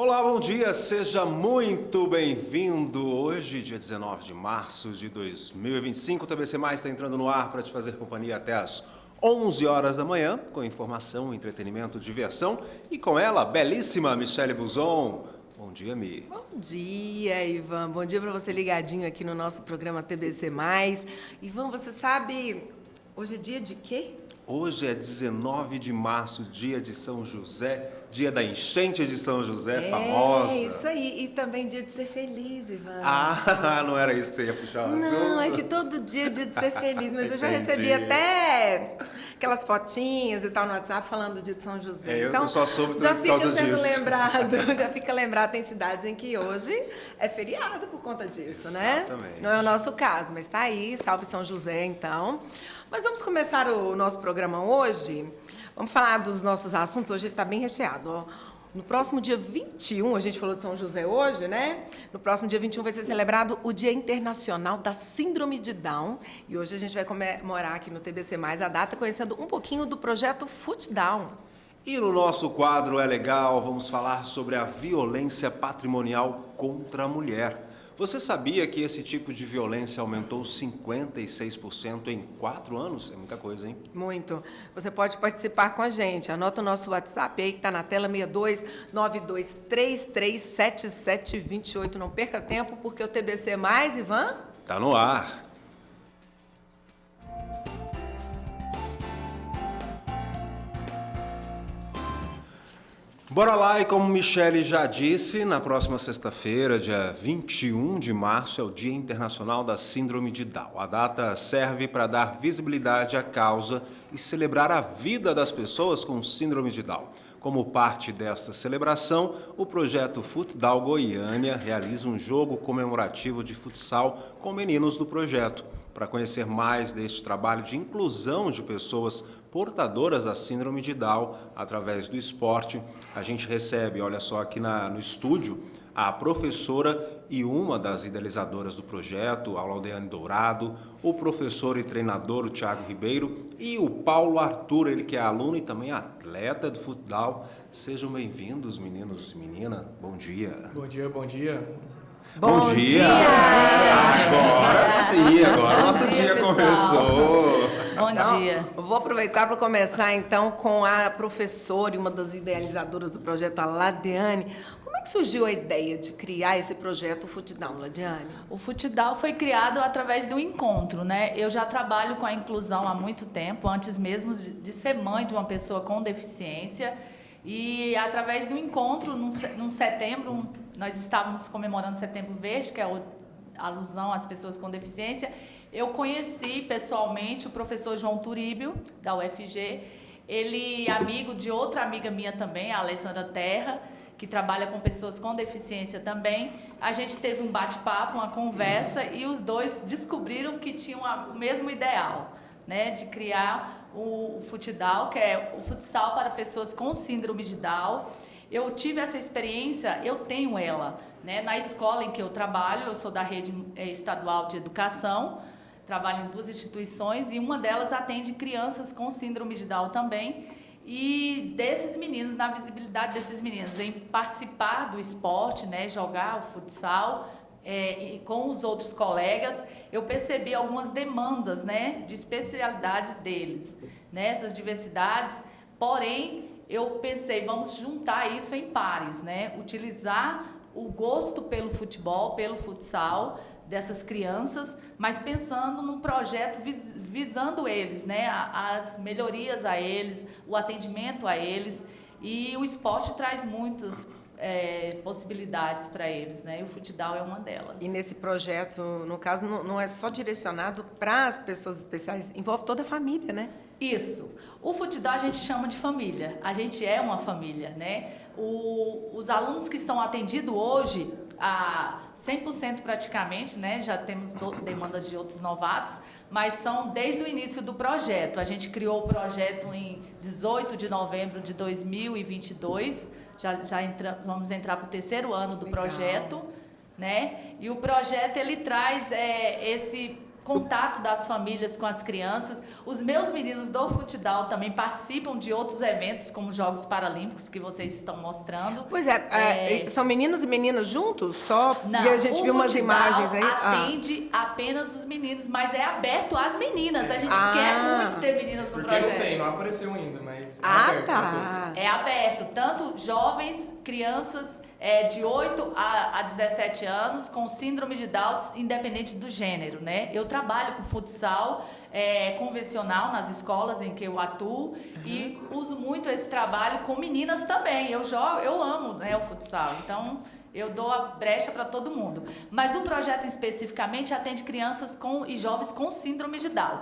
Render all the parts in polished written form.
Olá, bom dia, seja muito bem-vindo. Hoje, dia 19 de março de 2025, o TBC Mais está entrando no ar para te fazer companhia até as 11 horas da manhã, com informação, entretenimento, diversão e com ela, belíssima Michele Buzon. Bom dia, Mi. Bom dia, Ivan. Bom dia para você ligadinho aqui no nosso programa TBC Mais. Ivan, você sabe, hoje é dia de quê? Hoje é 19 de março, dia de São José, dia da enchente de São José, famosa. É, isso aí. E também dia de ser feliz, Ivan. Ah, não era isso que você ia puxar? Não, é que todo dia é dia de ser feliz. Mas eu já Entendi. recebi até aquelas fotinhas e tal no WhatsApp falando do dia de São José. Eu só soube já por fica causa sendo disso. lembrado, já fica lembrado, tem cidades em que hoje é feriado por conta disso, né? Exatamente. Não é o nosso caso, mas tá aí, salve São José, então. Mas vamos começar o nosso programa hoje. Vamos falar dos nossos assuntos. Hoje ele está bem recheado, ó. No próximo dia 21, a gente falou de São José hoje, né? No próximo dia 21 vai ser celebrado o Dia Internacional da Síndrome de Down. E hoje a gente vai comemorar aqui no TBC Mais a data, conhecendo um pouquinho do projeto Foot Down. E no nosso quadro É Legal, vamos falar sobre a violência patrimonial contra a mulher. Você sabia que esse tipo de violência aumentou 56% em 4 anos? É muita coisa, hein? Muito. Você pode participar com a gente. Anota o nosso WhatsApp aí que está na tela, 6292337728. Não perca tempo, porque o TBC Mais, Ivan... Tá no ar. Bora lá, e como Michele já disse, na próxima sexta-feira, dia 21 de março, é o Dia Internacional da Síndrome de Down. A data serve para dar visibilidade à causa e celebrar a vida das pessoas com síndrome de Down. Como parte desta celebração, o projeto Futdal Goiânia realiza um jogo comemorativo de futsal com meninos do projeto. Para conhecer mais deste trabalho de inclusão de pessoas portadoras da síndrome de Down através do esporte, a gente recebe, olha só, aqui no estúdio, a professora e uma das idealizadoras do projeto, a Laudeane Dourado, o professor e treinador, o Thiago Ribeiro, e o Paulo Arthur, ele que é aluno e também atleta do Futdal. Sejam bem-vindos, meninos e meninas. Bom dia. Bom dia, bom dia. Bom dia! Agora sim, agora o nosso dia pessoal. começou. Bom Então, dia. eu vou aproveitar para começar, então, com a professora e uma das idealizadoras do projeto, a Laudeane. Como é que surgiu a ideia de criar esse projeto, o Futdal, Laudeane? O Futdal foi criado através do encontro, né? Eu já trabalho com a inclusão há muito tempo, antes mesmo de ser mãe de uma pessoa com deficiência. E através do encontro, num setembro, nós estávamos comemorando Setembro Verde, que é a alusão às pessoas com deficiência. Eu conheci pessoalmente o professor João Turíbio, da UFG. Ele é amigo de outra amiga minha também, a Alessandra Terra, que trabalha com pessoas com deficiência também. A gente teve um bate-papo, uma conversa, e os dois descobriram que tinham o mesmo ideal, né, de criar o Futdal, que é o futsal para pessoas com síndrome de Down. Eu tive essa experiência, eu tenho ela, né, na escola em que eu trabalho. Eu sou da rede estadual de educação, trabalho em 2 instituições e uma delas atende crianças com síndrome de Down também. E desses meninos, na visibilidade desses meninos, em participar do esporte, né, jogar o futsal, e com os outros colegas, eu percebi algumas demandas, né, de especialidades deles, né, essas diversidades. Porém, eu pensei, vamos juntar isso em pares, né, utilizar o gosto pelo futebol, pelo futsal dessas crianças, mas pensando num projeto visando eles, né, as melhorias a eles, o atendimento a eles. E o esporte traz muitas possibilidades para eles, né? E o Futdal é uma delas. E nesse projeto, no caso, não é só direcionado para as pessoas especiais, envolve toda a família, né? Isso. O Futdal a gente chama de família. A gente é uma família, né? Os alunos que estão atendidos hoje, a 100% praticamente, né? Já temos demanda de outros novatos, mas são desde o início do projeto. A gente criou o projeto em 18 de novembro de 2022. Vamos entrar para o 3º ano do Legal. projeto, né? E o projeto ele traz esse contato das famílias com as crianças. Os meus meninos do Futidal também participam de outros eventos, como Jogos Paralímpicos, que vocês estão mostrando. Pois é, são meninos e meninas juntos? Só? Não, e a gente viu umas Futidal imagens aí. atende apenas os meninos, mas é aberto às meninas. A gente quer muito ter meninas no Porque projeto. não apareceu ainda, mas Ah, aberto pra tá. É aberto, tanto jovens, crianças de 8 a 17 anos com síndrome de Down, independente do gênero, né? Eu trabalho com futsal convencional nas escolas em que eu atuo e uso muito esse trabalho com meninas também. Eu amo, né, o futsal, então eu dou a brecha para todo mundo. Mas o projeto especificamente atende crianças e jovens com síndrome de Down.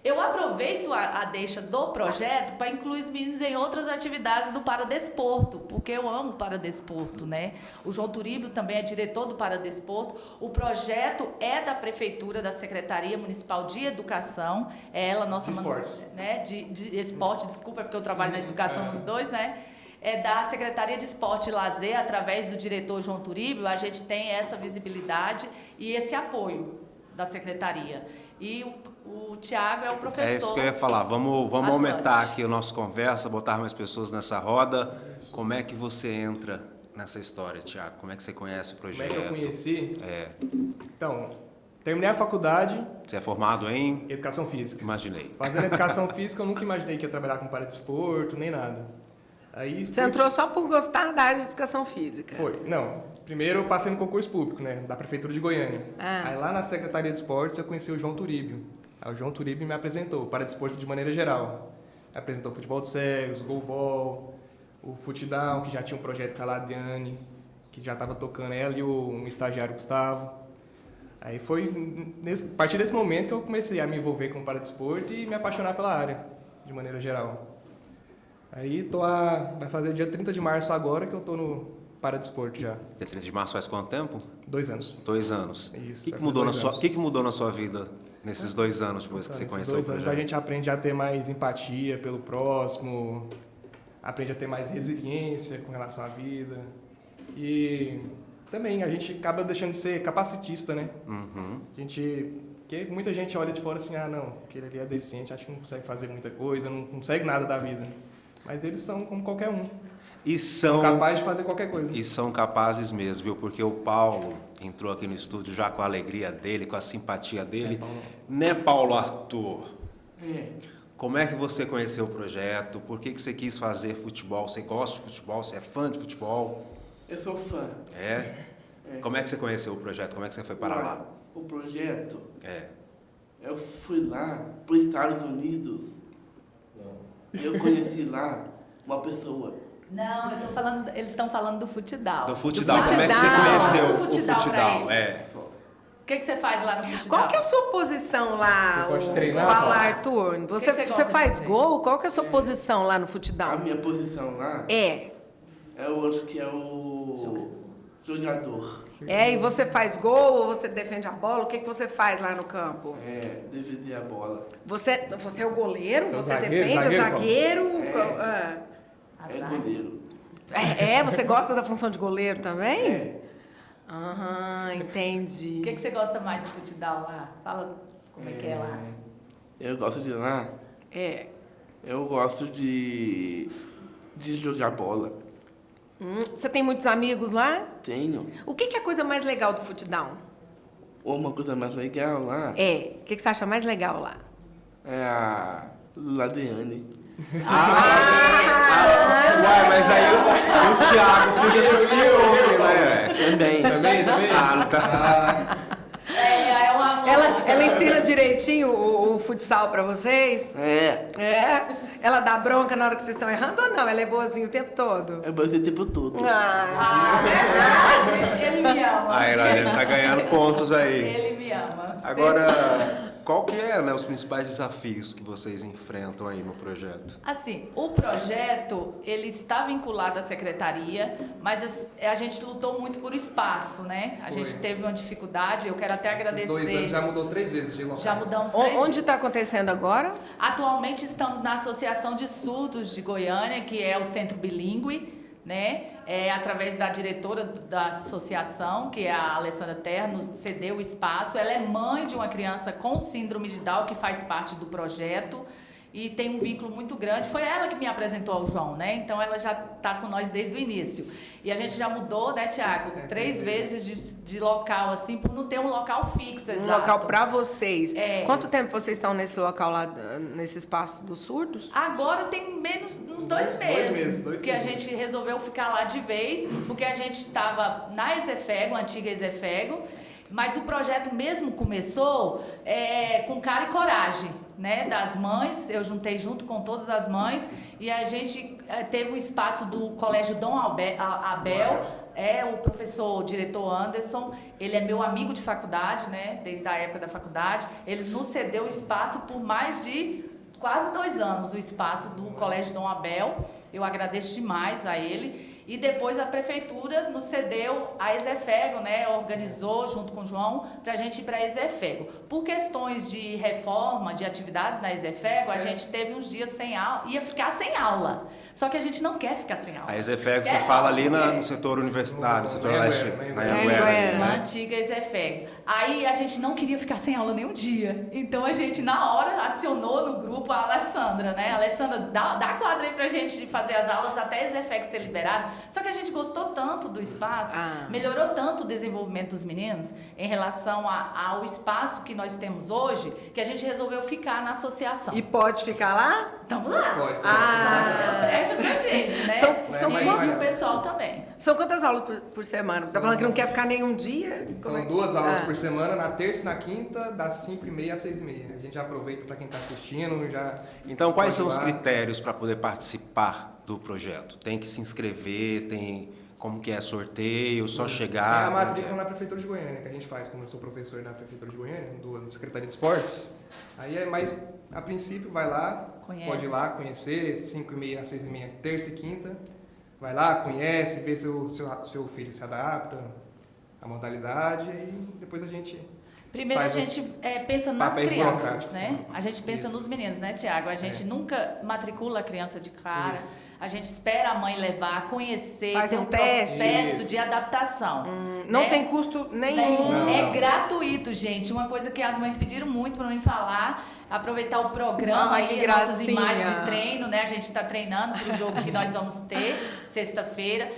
Eu aproveito a deixa do projeto para incluir os meninos em outras atividades do Paradesporto, porque eu amo o Paradesporto, né? O João Turíbio também é diretor do Paradesporto. O projeto é da Prefeitura, da Secretaria Municipal de Educação. É ela, nossa... De esportes. Né? De esporte, desculpa, é porque eu trabalho na educação nos dois, né? É da Secretaria de Esporte e Lazer, através do diretor João Turíbio, a gente tem essa visibilidade e esse apoio da Secretaria. E o Tiago é o professor. É isso que eu ia falar. Vamos atuante. aumentar aqui a nossa conversa, botar mais pessoas nessa roda. Como é que você entra nessa história, Tiago? Como é que você conhece o Como projeto? é que eu conheci? É. Então, terminei a faculdade, Você é formado em? Educação Física. Imaginei. Fazendo Educação Física, eu nunca imaginei que ia trabalhar com paradesporto, nem nada. Aí Você entrou só por gostar da área de educação física? Foi. Não. Primeiro eu passei no concurso público, né? Da Prefeitura de Goiânia. Ah. Aí lá na Secretaria de Esportes eu conheci o João Turíbio. Aí o João Turíbio me apresentou para desporto de maneira geral. Me apresentou o futebol de cegos, o goalball, o futdown, que já tinha um projeto com a Ladiane, que já estava tocando ela e um estagiário Gustavo. Aí foi a partir desse momento que eu comecei a me envolver com o paradesporto e me apaixonar pela área, de maneira geral. Aí vai fazer dia 30 de março agora que eu tô no paradesporto já. Dia 30 de março faz quanto tempo? 2 anos. 2 anos. Isso, O que vai mudou fazer 2 anos. o que mudou na sua vida nesses 2 anos depois que você Nesses conheceu o 2 anos projeto? a gente aprende a ter mais empatia pelo próximo, aprende a ter mais resiliência com relação à vida. E também a gente acaba deixando de ser capacitista, né? Uhum. Porque muita gente olha de fora assim, não, aquele ali é deficiente, acho que não consegue fazer muita coisa, não consegue nada da vida. Mas eles são como qualquer um. E são Capazes de fazer qualquer coisa. E são capazes mesmo, viu? Porque o Paulo entrou aqui no estúdio já com a alegria dele, com a simpatia dele. Né, Paulo Arthur? Como é que você conheceu o projeto? Por que você quis fazer futebol? Você gosta de futebol? Você é fã de futebol? Eu sou fã. É? Como é que você conheceu o projeto? Como é que você foi para lá? O projeto, É. eu fui lá para os Estados Unidos. Eu conheci lá uma pessoa. Não, eles estão falando do Futidal. Do futebol. Como é que você futebol. conheceu Do o futebol pra futebol? eles. É. O que você faz lá no Futidal? Qual que é a sua posição lá, Você gosta de o treinar, Paulo Paulo? Arthur? Você, que você você gosta faz de fazer? gol? Qual que é a sua posição lá no A futebol? minha posição lá, eu acho que é o jogador. E você faz gol ou você defende a bola? O que você faz lá no campo? Defender a bola. Você é o goleiro? Você é o Você zagueiro, defende? É zagueiro, zagueiro? É goleiro. Você gosta da função de goleiro também? É. Aham, entendi. O que você gosta mais do Futidal lá? Fala como é que é lá. Eu gosto de lá. Eu gosto de jogar bola. Você tem muitos amigos lá? Tenho. O que é a coisa mais legal do futebol? Uma coisa mais legal lá O que você acha mais legal lá? é a Ladiane. Uai, mas aí o Thiago fica com ciúme, né? Também. Não tá. É uma... Ela ensina direitinho o futsal pra vocês? É. Ela dá bronca na hora que vocês estão errando ou não? Ela é boazinha o tempo todo? É você o tempo todo. Ele me ama. Aí, ele tá ganhando pontos aí. Ele me ama. Agora, qual que é, né, os principais desafios que vocês enfrentam aí no projeto? Assim, o projeto, ele está vinculado à secretaria, mas a gente lutou muito por espaço, né? A gente teve uma dificuldade, eu quero até agradecer. Esses 2 anos já mudou 3 vezes de local. Já mudamos 3 Onde vezes. está acontecendo agora? Atualmente estamos na Associação de Surdos de Goiânia, que é o Centro Bilíngue, né? Através da diretora da associação, que é a Alessandra Terra, nos cedeu o espaço. Ela é mãe de uma criança com síndrome de Down, que faz parte do projeto, e tem um vínculo muito grande. Foi ela que me apresentou ao João, né? Então ela já está com nós desde o início. E a gente já mudou, né, Tiago? 3 vezes de local, assim, por não ter um local fixo, exato. Um local para vocês. Quanto tempo vocês estão nesse local lá, nesse espaço dos surdos? Agora tem menos uns 2 meses que a gente resolveu ficar lá de vez, porque a gente estava na Exefego, a antiga Exefego, mas o projeto mesmo começou com cara e coragem, né, das mães. Eu juntei junto com todas as mães e a gente teve o espaço do Colégio Dom Abel. O professor, o diretor Anderson, ele é meu amigo de faculdade, né, desde a época da faculdade. Ele nos cedeu o espaço por mais de quase 2 anos, o espaço do Colégio Dom Abel. Eu agradeço demais a ele. E depois a prefeitura nos cedeu a Exefego, né? Organizou junto com o João para a gente ir para a Exefego. Por questões de reforma, de atividades na Exefego, a gente teve uns dias sem aula, ia ficar sem aula. Só que a gente não quer ficar sem aula. A Exefego, você fala ali no setor universitário, no setor leste, na Anhanguera. Na antiga Exefego. Aí a gente não queria ficar sem aula nenhum dia. Então a gente, na hora, acionou no grupo a Alessandra, né? Alessandra, dá quadra aí pra gente de fazer as aulas até a Exefego ser liberada. Só que a gente gostou tanto do espaço, melhorou tanto o desenvolvimento dos meninos em relação ao espaço que nós temos hoje, que a gente resolveu ficar na associação. E pode ficar lá? Tamo lá. Pode. Deixa pra gente, né? E o pessoal também. São quantas aulas por semana? Tá falando que não quer ficar nenhum dia? São 2 aulas por semana, na terça e na quinta, das 5h30 às 6h30. A gente já aproveita para quem está assistindo. Então, quais são os critérios para poder participar do projeto? Tem que se inscrever, como que é sorteio, só chegar? É a matrícula na Prefeitura de Goiânia, né, que a gente faz, como eu sou professor da Prefeitura de Goiânia, do Secretaria de Esportes. Aí mais, a princípio, vai lá, pode ir lá conhecer, 5h30 às 6h30, terça e quinta. Vai lá, conhece, vê se o seu filho se adapta à modalidade e depois a gente... Primeiro a gente pensa nas crianças, né? A gente pensa nos meninos, né, Tiago? A gente nunca matricula a criança de cara. Isso. A gente espera a mãe levar, conhecer, faz ter um processo de adaptação. Não tem custo nenhum. Não. É gratuito, gente. Uma coisa que as mães pediram muito para mim falar, aproveitar o programa e nossas imagens de treino, né? A gente está treinando para o jogo que nós vamos ter sexta-feira.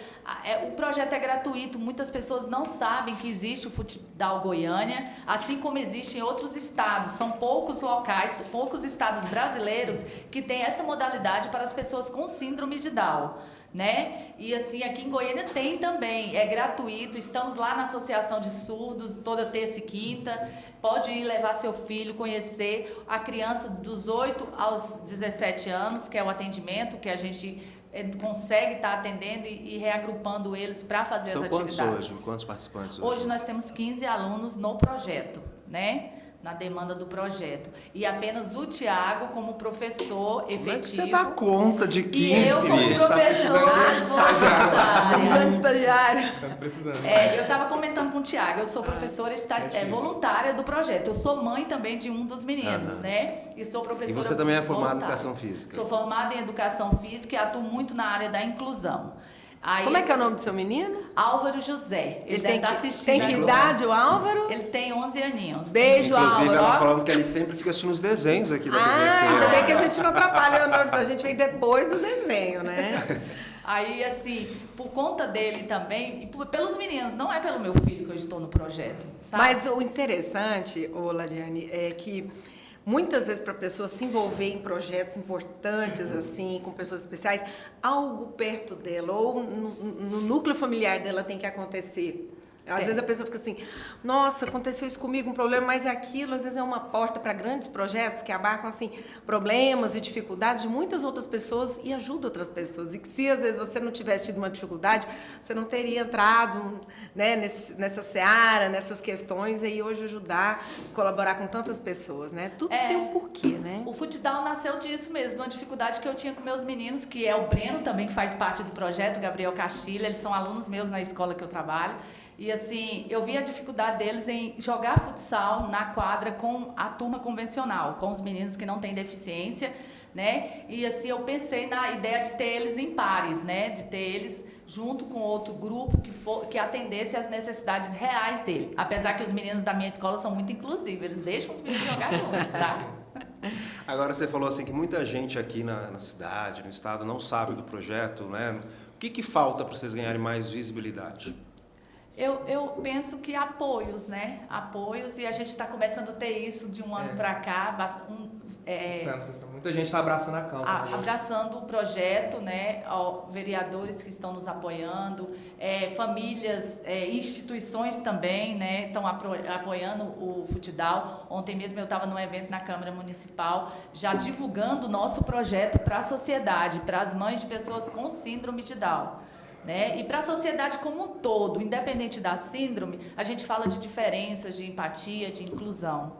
O projeto é gratuito, muitas pessoas não sabem que existe o Futidal Goiânia, assim como existe em outros estados. São poucos locais, poucos estados brasileiros que têm essa modalidade para as pessoas com síndrome de Down, né? E assim, aqui em Goiânia tem também, é gratuito. Estamos lá na Associação de Surdos, toda terça e quinta. Pode ir levar seu filho, conhecer a criança dos 8 aos 17 anos, que é o atendimento que a gente consegue estar atendendo e reagrupando eles para fazer as atividades. São quantos hoje? Quantos participantes hoje? Hoje nós temos 15 alunos no projeto, né? Na demanda do projeto. E apenas o Tiago como professor efetivo. Como é que você dá conta de 15? E eu como professor Tá precisando de estagiário. Estamos precisando. Eu estava comentando com o Tiago, eu sou professora voluntária do projeto. Eu sou mãe também de um dos meninos, né? E sou professora. E você também é formada em voluntária. Educação Física? Sou formada em Educação Física e atuo muito na área da inclusão. Aí Como é que é o nome do seu menino? Álvaro José. Ele deve estar assistindo. Tem que idade o Álvaro? Ele tem 11 aninhos. Beijo, Inclusive, Álvaro. ela falando que ele sempre fica assistindo os desenhos aqui da TVC. Ainda bem que a gente não atrapalha, a gente vem depois do desenho, né? Aí, assim, por conta dele também, e pelos meninos, não é pelo meu filho que eu estou no projeto, sabe? Mas o interessante, Ladiane, é que muitas vezes para a pessoa se envolver em projetos importantes, assim, com pessoas especiais, algo perto dela ou no núcleo familiar dela tem que acontecer. Às vezes a pessoa fica assim, nossa, aconteceu isso comigo, um problema, mas aquilo às vezes é uma porta para grandes projetos que abarcam assim, problemas e dificuldades de muitas outras pessoas e ajuda outras pessoas. E que se às vezes você não tivesse tido uma dificuldade, você não teria entrado, né, nessa seara, nessas questões, e hoje ajudar, colaborar com tantas pessoas, né? Tudo tem um porquê, né? O Futidal nasceu disso mesmo, uma dificuldade que eu tinha com meus meninos, que é o Breno também, que faz parte do projeto, Gabriel Castilho, eles são alunos meus na escola que eu trabalho. E assim, eu vi a dificuldade deles em jogar futsal na quadra com a turma convencional, com os meninos que não têm deficiência, né? E assim, eu pensei na ideia de ter eles em pares, né? De ter eles junto com outro grupo que atendesse às necessidades reais dele. Apesar que os meninos da minha escola são muito inclusivos, eles deixam os meninos jogar junto, tá? Agora você falou assim que muita gente aqui na cidade, no estado, não sabe do projeto, né? O que falta para vocês ganharem mais visibilidade? Eu penso que apoios, né? Apoios, e a gente está começando a ter isso de um ano para cá. Muita gente está abraçando a causa. Abraçando o projeto, né? Vereadores que estão nos apoiando, famílias, instituições também, né? Estão apoiando o Futidal. Ontem mesmo eu estava num evento na Câmara Municipal, já divulgando o nosso projeto para a sociedade, para as mães de pessoas com síndrome de Down. Né? E para a sociedade como um todo, independente da síndrome, a gente fala de diferenças, de empatia, de inclusão.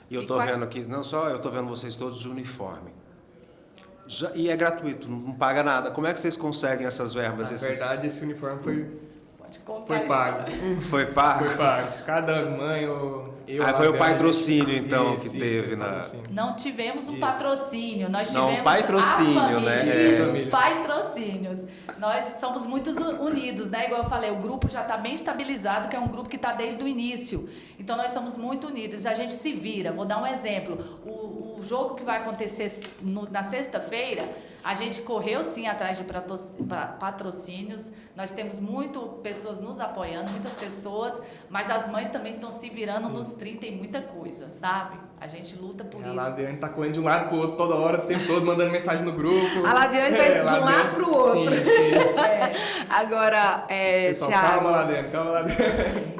E eu estou vendo aqui, não só eu estou vendo vocês todos de uniforme. E é gratuito, não paga nada. Como é que vocês conseguem essas verbas? Na verdade, esse uniforme foi pago. Foi pago? Foi pago. Cada mãe, foi o patrocínio, então, que teve na... Não tivemos um patrocínio, nós tivemos patrocínio, os patrocínios. Nós somos muito unidos, né? Igual eu falei, o grupo já está bem estabilizado, que é um grupo que está desde o início. Então, nós somos muito unidos, a gente se vira. Vou dar um exemplo. O jogo que vai acontecer na sexta-feira, a gente correu sim atrás de patrocínios. Nós temos pessoas nos apoiando, muitas pessoas, mas as mães também estão se virando nos 30 em muita coisa, sabe? A gente luta por isso. A Ladiane tá correndo de um lado pro outro toda hora, o tempo todo mandando mensagem no grupo. A Ladiane tá indo de um lado pro outro. Sim. Agora, Pessoal, Thiago. calma, Ladiane.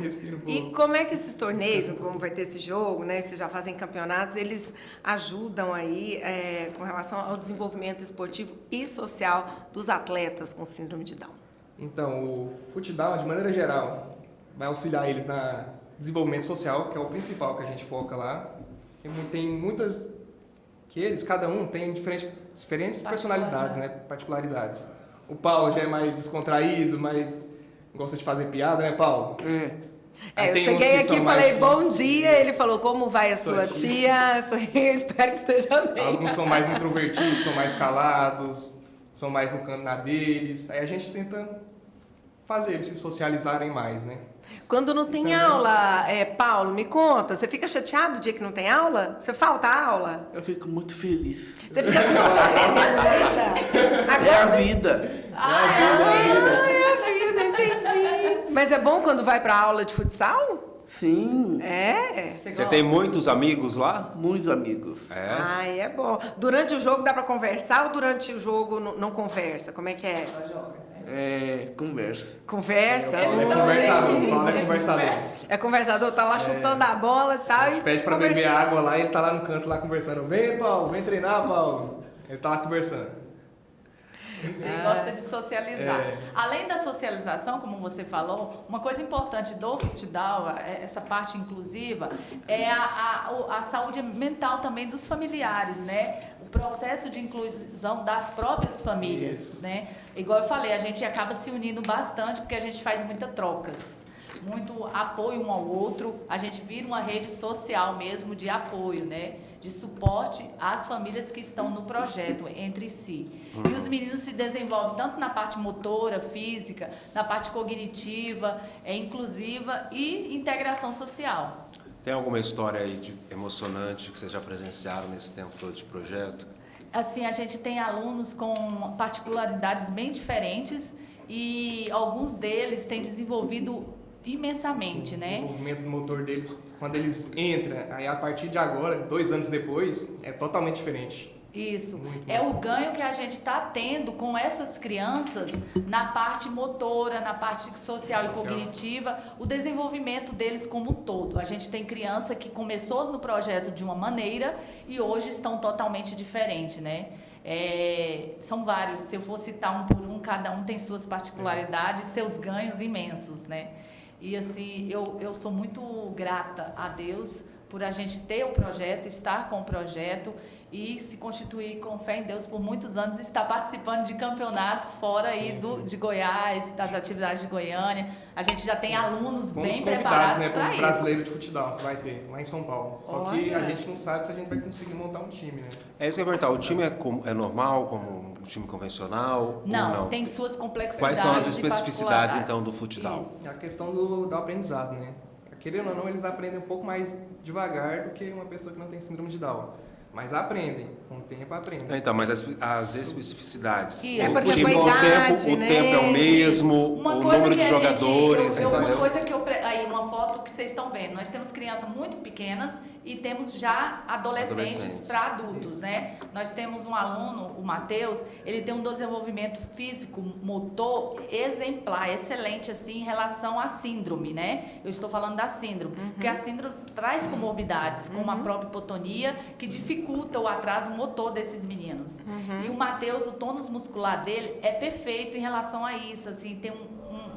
Respira um pouco. E como é que esses torneios, como vai ter esse jogo, né? Vocês já fazem campeonatos, eles ajudam aí com relação ao desenvolvimento esportivo e social dos atletas com síndrome de Down? Então, o Futidal, de maneira geral, vai auxiliar eles no desenvolvimento social, que é o principal que a gente foca lá. Tem muitas... cada um tem diferentes personalidades, né? Particularidades. O Paulo já é mais descontraído, mais gosta de fazer piada, né, Paulo? Eu cheguei aqui e falei, bom dia, ele falou, como vai a sua tia? Eu falei, espero que esteja bem. Alguns são mais introvertidos, são mais calados, são mais no canto na deles. Aí a gente tenta fazer eles se socializarem mais, né? Quando não tem aula, Paulo, me conta, você fica chateado o dia que não tem aula? Você falta aula? Eu fico muito feliz. Você fica muito agora... É a vida. É a vida, entendi. Mas é bom quando vai pra aula de futsal? Sim. Você tem muitos amigos lá? Muitos amigos. É bom. Durante o jogo dá pra conversar ou durante o jogo não conversa? Como é que é? Conversa. Conversa? Paulo é conversador, Paulo é conversador. É conversador, tá lá chutando a bola e tal. Pede pra beber água lá e ele tá lá no canto lá conversando. Vem, Paulo, vem treinar, Paulo. Ele tá lá conversando. Você gosta de socializar. Além da socialização, como você falou, uma coisa importante do Futidal, essa parte inclusiva, é a saúde mental também dos familiares, né? O processo de inclusão das próprias famílias, né? Igual eu falei, a gente acaba se unindo bastante porque a gente faz muitas trocas. Muito apoio um ao outro, a gente vira uma rede social mesmo de apoio, né? De suporte às famílias que estão no projeto entre si. E os meninos se desenvolvem tanto na parte motora, física, na parte cognitiva, inclusiva e integração social. Tem alguma história aí emocionante que vocês já presenciaram nesse tempo todo de projeto? Assim, a gente tem alunos com particularidades bem diferentes e alguns deles têm desenvolvido imensamente, né? O desenvolvimento do motor deles, quando eles entram, aí a partir de agora, 2 anos depois, é totalmente diferente. Isso. O ganho que a gente está tendo com essas crianças na parte motora, na parte social e cognitiva, o desenvolvimento deles como um todo. A gente tem criança que começou no projeto de uma maneira e hoje estão totalmente diferentes, né? São vários. Se eu for citar um por um, cada um tem suas particularidades, seus ganhos imensos, né? E assim, eu sou muito grata a Deus por a gente ter o projeto, estar com o projeto e se constituir com fé em Deus por muitos anos, e está participando de campeonatos fora aí de Goiás, das atividades de Goiânia. A gente já tem alunos Fomos bem convidados, preparados né, para para o isso. brasileiro de futsal que vai ter lá em São Paulo. Só que Olha. a gente não sabe se a gente vai conseguir montar um time, né? É isso que eu ia perguntar. O time é normal, como um time convencional? Não, ou não? tem suas Quais complexidades. são as e especificidades, particularidades. então, do futsal? Isso. É a questão do aprendizado, né? Querendo ou não, eles aprendem um pouco mais devagar do que uma pessoa que não tem síndrome de Down. Mas aprendem, com o tempo aprendem. Então, mas as especificidades. Isso. É, por O exemplo, time, a idade, o né? tempo é o mesmo, Uma o coisa número que de a gente- jogadores, uma entendeu? coisa que aí uma foto que vocês estão vendo, nós temos crianças muito pequenas e temos já adolescentes para adultos, né? Nós temos um aluno, o Matheus, ele tem um desenvolvimento físico, motor exemplar, excelente assim em relação à síndrome, né? Eu estou falando da síndrome, porque a síndrome traz comorbidades, como a própria hipotonia, que dificulta o atraso motor desses meninos. E o Matheus, o tônus muscular dele é perfeito em relação a isso, assim, tem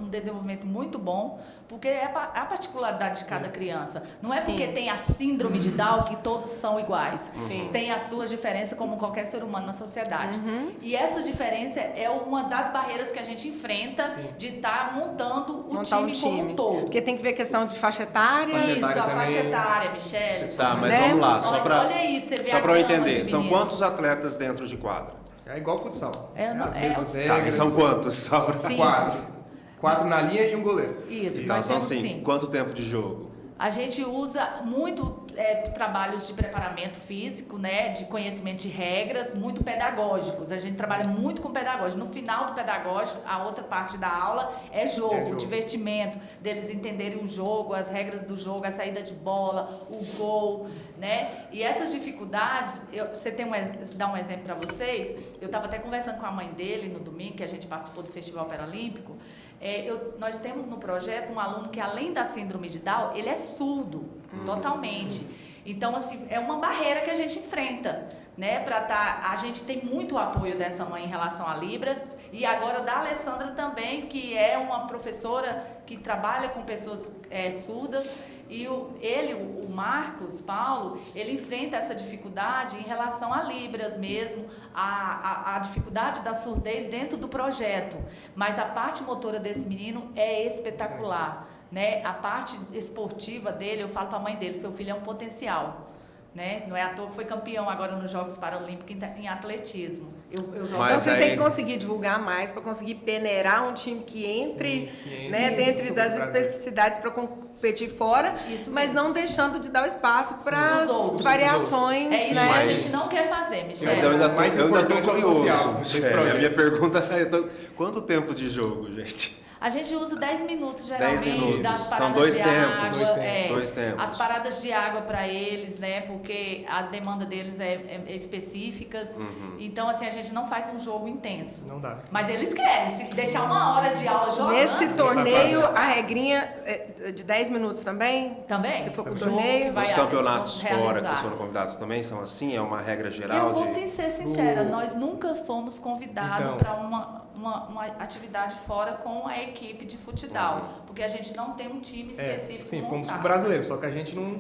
um desenvolvimento muito bom, porque é a particularidade de cada criança. Não é Sim. porque tem a síndrome de Down que todos são iguais. Sim. Tem as suas diferenças como qualquer ser humano na sociedade. E essa diferença é uma das barreiras que a gente enfrenta de estar montando o Montar time, como um todo. Porque tem que ver questão de faixa etária. Faixa Isso, etária a faixa também. etária, Michele. Tá, mas Né? vamos lá, só Olha- para olha aí, você vê a eu gama entender. de São meninos. quantos atletas dentro de quadra? É igual futsal. É, não- as é mesmas os- Tá, e regras. são quantos? Só pra- Sim. Quatro na linha e um goleiro. Isso, Então, nós são temos assim, sim. quanto tempo de jogo? A gente usa muito trabalhos de preparamento físico, né, de conhecimento de regras, muito pedagógicos. A gente trabalha muito com pedagógico. No final do pedagógico, a outra parte da aula é jogo, divertimento, deles entenderem o jogo, as regras do jogo, a saída de bola, o gol, né? E essas dificuldades, você tem dar um exemplo para vocês. Eu estava até conversando com a mãe dele no domingo, que a gente participou do Festival Paralímpico. Nós temos no projeto um aluno que, além da síndrome de Down, ele é surdo, totalmente. Então, assim, é uma barreira que a gente enfrenta, né? A gente tem muito apoio dessa mãe em relação à Libras, e agora da Alessandra também, que é uma professora que trabalha com pessoas surdas. E o Marcos Paulo, ele enfrenta essa dificuldade em relação a Libras mesmo, a dificuldade da surdez dentro do projeto. Mas a parte motora desse menino é espetacular, né? A parte esportiva dele, eu falo para a mãe dele, seu filho é um potencial. Né? Não é à toa que foi campeão agora nos Jogos Paralímpicos em atletismo. Mas Então vocês aí- têm que conseguir divulgar mais para conseguir peneirar um time que entre, que né, entre dentro isso, das pra- especificidades para competir fora, Isso mas mesmo. não deixando de dar o espaço para Os outros. as variações, É isso né? que a Mas- gente não quer fazer, Michele. Mas eu ainda mais tô importante é o curioso, social desse Michele. A projeto. minha pergunta é, quanto tempo de jogo, gente? A gente usa 10 minutos 10 geralmente minutos. das São paradas dois de tempos. água. Dois tempos. As paradas de água para eles, né? Porque a demanda deles é específicas. Então, assim, a gente não faz um jogo intenso. Não dá. Mas eles querem. Se deixar uma hora de aula jogando... Nesse torneio, a regrinha é de 10 minutos também? Também. Se for pro Jogo torneio. que vai- Os campeonatos eles vão fora que vocês realizar. foram convidados também são assim? É uma regra geral? Eu vou de... ser sincera, nós nunca fomos convidados Então. para uma atividade fora com a equipe de futsal, porque a gente não tem um time específico Sim, fomos pro montado. brasileiro, só que a gente não.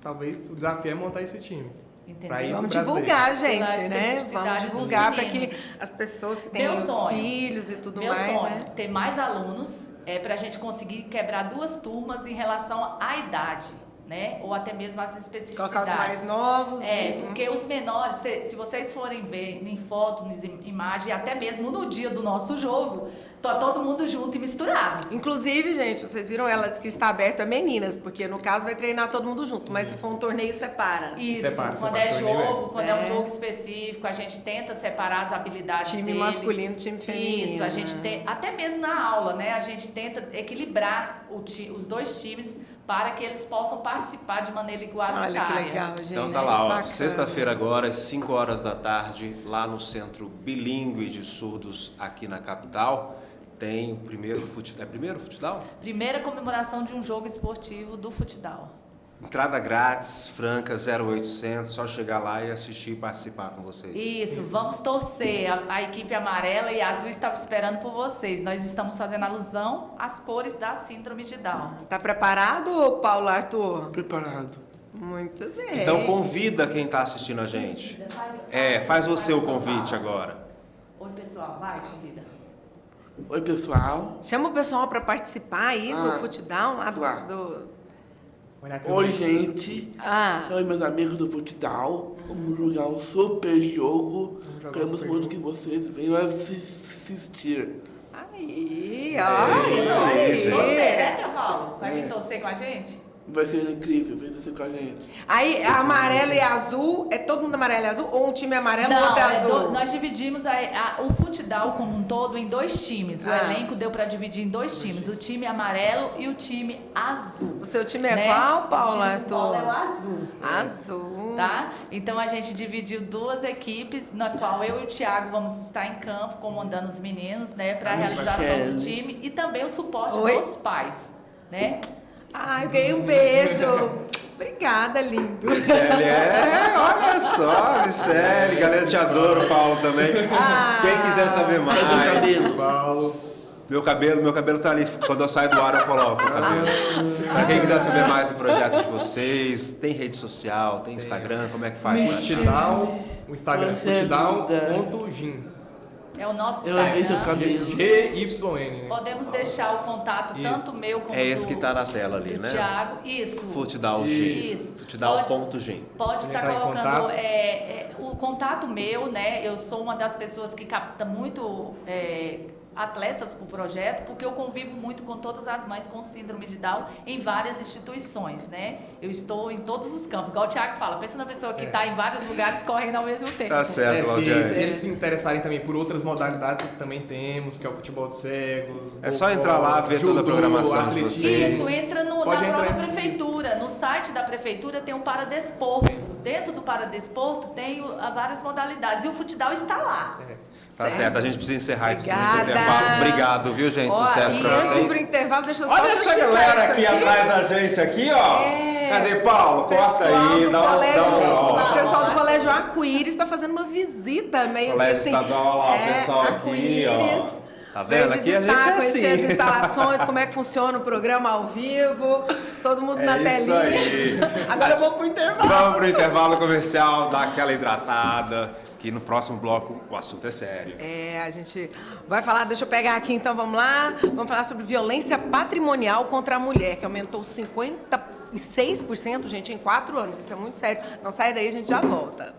Talvez o desafio é montar esse time. Entendeu? Pra ir Vamos pro brasileiro. divulgar, gente, Pela né? Vamos especificidade dos divulgar para que meninos. as pessoas que têm Meu os sonho. filhos e tudo Meu mais, sonho né? ter mais alunos para a gente conseguir quebrar 2 turmas em relação à idade, né? Ou até mesmo as especificidades. Colocar os mais novos. Porque os menores, se vocês forem ver em fotos, em imagens, até mesmo no dia do nosso jogo, tá todo mundo junto e misturado. Inclusive, gente, vocês viram, ela disse que está aberto a meninas, porque no caso vai treinar todo mundo junto, mas se for um torneio, separa. Isso, Separa, quando separa, é torneio jogo, quando é um É. jogo específico, a gente tenta separar as habilidades Time dele. masculino, time feminino. Isso, a gente tem, até mesmo na aula, né? A gente tenta equilibrar os 2 times para que eles possam participar de maneira igualitária. Olha que legal, gente. Então tá lá, ó, bacana. sexta-feira agora, às 5 horas da tarde, lá no Centro Bilíngue de Surdos, aqui na capital, tem o primeiro futsal. É primeiro futsal? Primeira comemoração de um jogo esportivo do futsal. Entrada grátis, franca, 0800, só chegar lá e assistir e participar com vocês. Isso, vamos torcer. A equipe amarela e azul estava esperando por vocês. Nós estamos fazendo alusão às cores da síndrome de Down. Tá preparado, Paulo Arthur? Preparado. Muito bem. Então convida quem está assistindo a gente. Faz você o convite agora. Oi, pessoal, vai, convida. Oi, pessoal. Chama o pessoal para participar aí do Futdown, lá claro. Olha aqui, Oi, gente. Oi, meus amigos do Futebol. Vamos jogar um super jogo. Queremos muito que vocês venham assistir. Aí, ó, isso aí. Você, né, Cavalo? Vai vir torcer com a gente? Vai ser incrível, vem torcer com a gente. Aí, amarelo e azul, é todo mundo amarelo e azul? Ou um time é amarelo e Não, outro é azul? nós dividimos o Futebol como um todo em 2 times. O elenco deu para dividir em 2 times. O time amarelo e o time azul. O seu time é né? qual, Paula? O time do Paulo é o azul. Azul. Tá? Então a gente dividiu 2 equipes, na qual eu e o Thiago vamos estar em campo, comandando os meninos, né, para a realização do time e também o suporte dos pais, né? Ai, eu ganhei um beijo. Obrigada, lindo. Michele, olha só, Michele, galera, te adoro, Paulo também. Quem quiser saber mais. Paulo. Meu cabelo tá ali, quando eu saio do ar eu coloco o cabelo. Pra quem quiser saber mais do projeto de vocês, tem rede social, tem Instagram, como é que faz? Futdown, o Instagram futdown.gym. É o nosso Eu amei seu Instagram. cabelo. GYN, né? Podemos deixar o contato tanto meu como É esse do, que tá na tela ali, do né? Thiago. Isso. Futdown Isso. Futdown.gym. Pode estar Entrar em colocando contato. o contato meu, né? Eu sou uma das pessoas que capta muito atletas para o projeto, porque eu convivo muito com todas as mães com síndrome de Down em várias instituições, né? Eu estou em todos os campos. Igual o Thiago fala, pensa na pessoa que está em vários lugares correndo ao mesmo tempo. Tá certo, Se Claudiane. eles se interessarem também por outras modalidades que também temos, que é o futebol de cegos. É só entrar lá, ver toda a programação de vocês. Isso, entra na Pode entrar própria em- prefeitura. No site da prefeitura tem um paradesporto. Dentro do paradesporto tem várias modalidades. E o futebol está lá. Tá certo, a gente precisa encerrar e precisa ir pro Obrigada. intervalo. Obrigado, viu, gente? Ó, Sucesso e pra antes vocês. pro intervalo, deixa eu só Olha essa justificar galera isso aqui atrás da gente, aqui, ó. Cadê, Paulo? Corta Pessoal aí, do dá colégio, ó. o pessoal do Colégio Arco-Íris está fazendo uma visita meio Colégio que assim. estadual lá, o pessoal aqui, ó. Arco-Íris. Tá vendo? Veio Aqui a visitar, gente é conhecer assim. as instalações, como é que funciona o programa ao vivo, todo mundo na isso telinha. aí. Agora vamos pro intervalo. Vamos pro intervalo comercial, dar aquela hidratada. Que no próximo bloco o assunto é sério. A gente vai falar, deixa eu pegar aqui então, vamos lá. Vamos falar sobre violência patrimonial contra a mulher, que aumentou 56%, gente, em 4 anos. Isso é muito sério. Não sai daí, a gente já volta.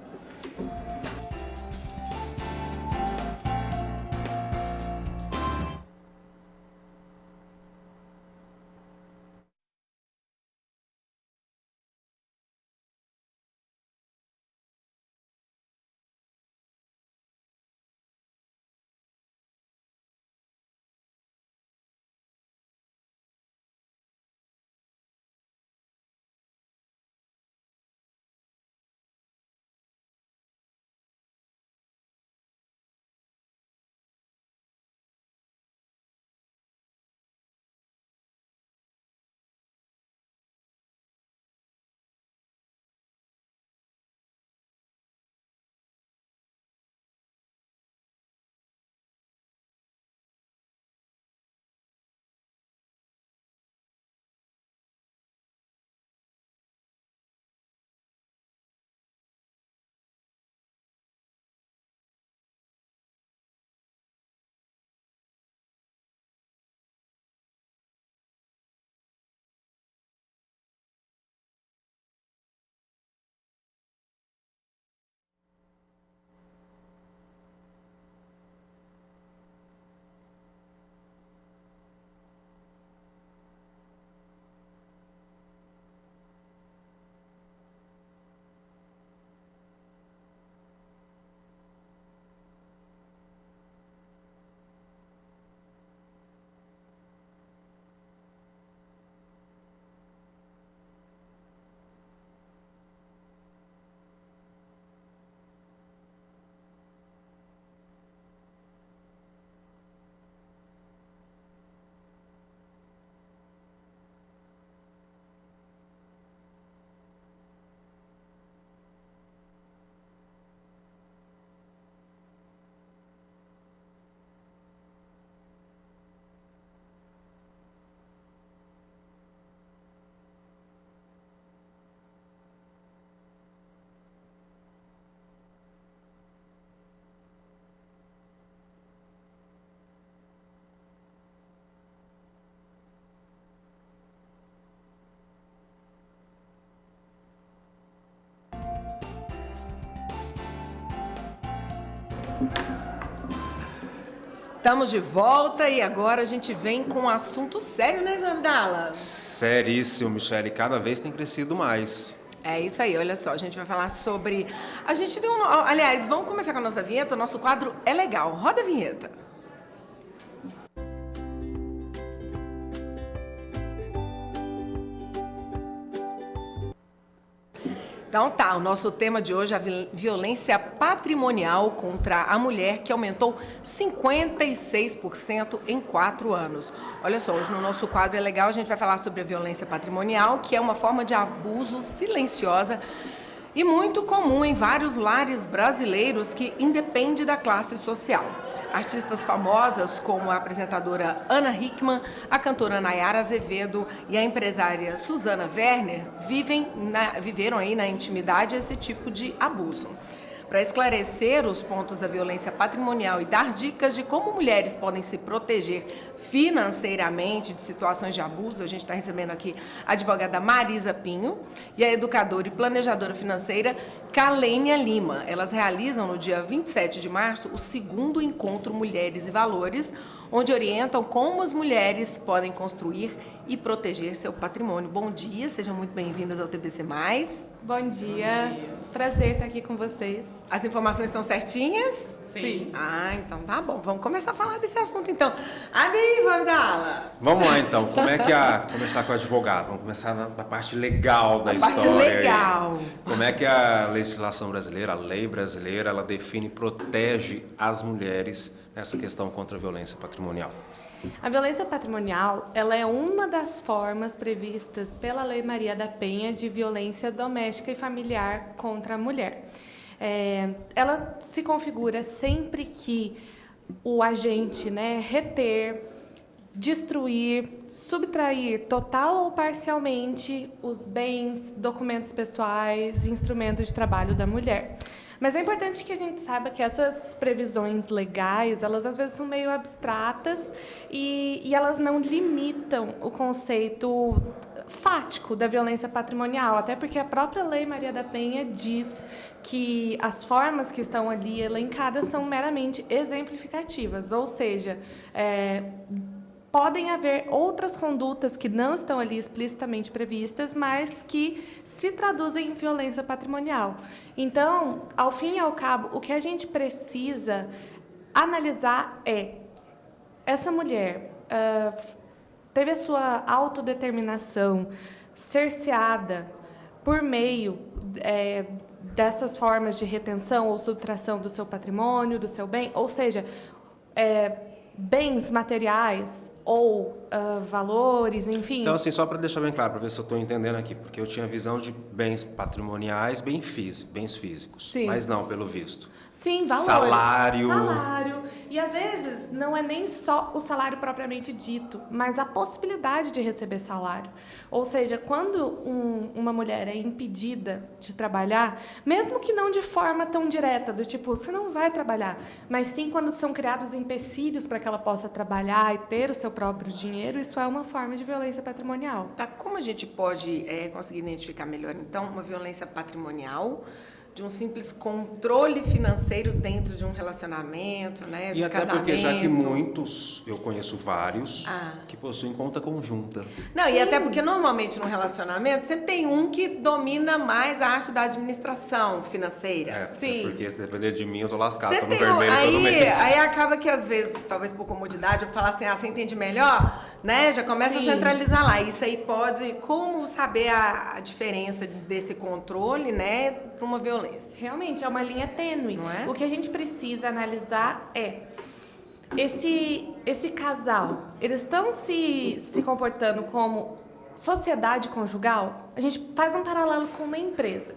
Estamos de volta e agora a gente vem com um assunto sério, né, Vandala? Seríssimo, Michele. Cada vez tem crescido mais. É isso aí, olha só, a gente vai falar sobre... A gente tem aliás, vamos começar com a nossa vinheta, o nosso quadro é legal. Roda a vinheta. Então tá, o nosso tema de hoje é a violência patrimonial contra a mulher, que aumentou 56% em 4 anos. Olha só, hoje no nosso quadro é legal, a gente vai falar sobre a violência patrimonial, que é uma forma de abuso silenciosa e muito comum em vários lares brasileiros que independe da classe social. Artistas famosas como a apresentadora Ana Hickman, a cantora Nayara Azevedo e a empresária Suzana Werner viveram aí na intimidade esse tipo de abuso. Para esclarecer os pontos da violência patrimonial e dar dicas de como mulheres podem se proteger financeiramente de situações de abuso, a gente está recebendo aqui a advogada Marisa Pinho e a educadora e planejadora financeira Kalênia Lima. Elas realizam no dia 27 de março o 2º encontro Mulheres e Valores, onde orientam como as mulheres podem construir e proteger seu patrimônio. Bom dia, sejam muito bem-vindas ao TBC+. Bom dia. Prazer estar aqui com vocês. As informações estão certinhas? Sim. Ah, então tá bom. Vamos começar a falar desse assunto, então. Abre aí, Vandala. Vamos lá, então. Como é que começar com o advogado? Vamos começar na parte legal da história. Parte legal. Aí. Como é que a legislação brasileira, a lei brasileira, ela define e protege as mulheres nessa questão contra a violência patrimonial? A violência patrimonial, ela é uma das formas previstas pela Lei Maria da Penha de violência doméstica e familiar contra a mulher. Ela se configura sempre que o agente, reter, destruir, subtrair total ou parcialmente os bens, documentos pessoais, instrumentos de trabalho da mulher. Mas é importante que a gente saiba que essas previsões legais, elas às vezes são meio abstratas e elas não limitam o conceito fático da violência patrimonial, até porque a própria Lei Maria da Penha diz que as formas que estão ali elencadas são meramente exemplificativas, ou seja, podem haver outras condutas que não estão ali explicitamente previstas, mas que se traduzem em violência patrimonial. Então, ao fim e ao cabo, o que a gente precisa analisar é: essa mulher teve a sua autodeterminação cerceada por meio dessas formas de retenção ou subtração do seu patrimônio, do seu bem, ou seja, bens materiais ou valores, enfim. Então, assim, só para deixar bem claro, para ver se eu estou entendendo aqui, porque eu tinha visão de bens patrimoniais, bens físicos, Sim. mas não, pelo visto. Sim, valores. Salário. E, às vezes, não é nem só o salário propriamente dito, mas a possibilidade de receber salário. Ou seja, quando uma mulher é impedida de trabalhar, mesmo que não de forma tão direta, do tipo, você não vai trabalhar, mas sim quando são criados empecilhos para que ela possa trabalhar e ter o seu próprio dinheiro, isso é uma forma de violência patrimonial. Tá, como a gente pode conseguir identificar melhor, então, uma violência patrimonial de um simples controle financeiro dentro de um relacionamento, né, E de até casamento? porque já que muitos, eu conheço vários, que possuem conta conjunta. Não, e até porque normalmente no relacionamento sempre tem um que domina mais a arte da administração financeira. Sim. Porque se depender de mim, eu tô lascado, Você tô no tem vermelho todo mês. aí acaba que às vezes, talvez por comodidade, eu falar assim, você entende melhor, né? Já começa Sim. a centralizar lá. Isso aí pode, como saber a diferença desse controle, né, para uma violência? Realmente, é uma linha tênue. Não é? O que a gente precisa analisar é esse casal, eles estão se comportando como sociedade conjugal? A gente faz um paralelo com uma empresa.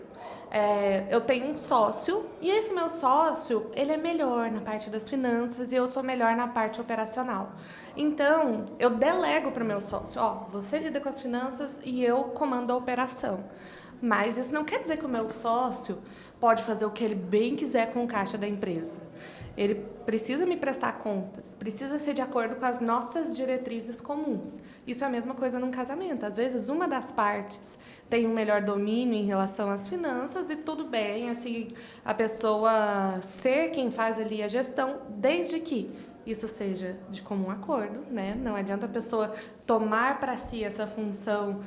Eu tenho um sócio e esse meu sócio, ele é melhor na parte das finanças e eu sou melhor na parte operacional. Então, eu delego para o meu sócio, você lida com as finanças e eu comando a operação. Mas isso não quer dizer que o meu sócio pode fazer o que ele bem quiser com o caixa da empresa. Ele precisa me prestar contas, precisa ser de acordo com as nossas diretrizes comuns. Isso é a mesma coisa num casamento. Às vezes, uma das partes tem um melhor domínio em relação às finanças e tudo bem, assim, a pessoa ser quem faz ali a gestão, desde que isso seja de comum acordo, né? Não adianta a pessoa tomar para si essa função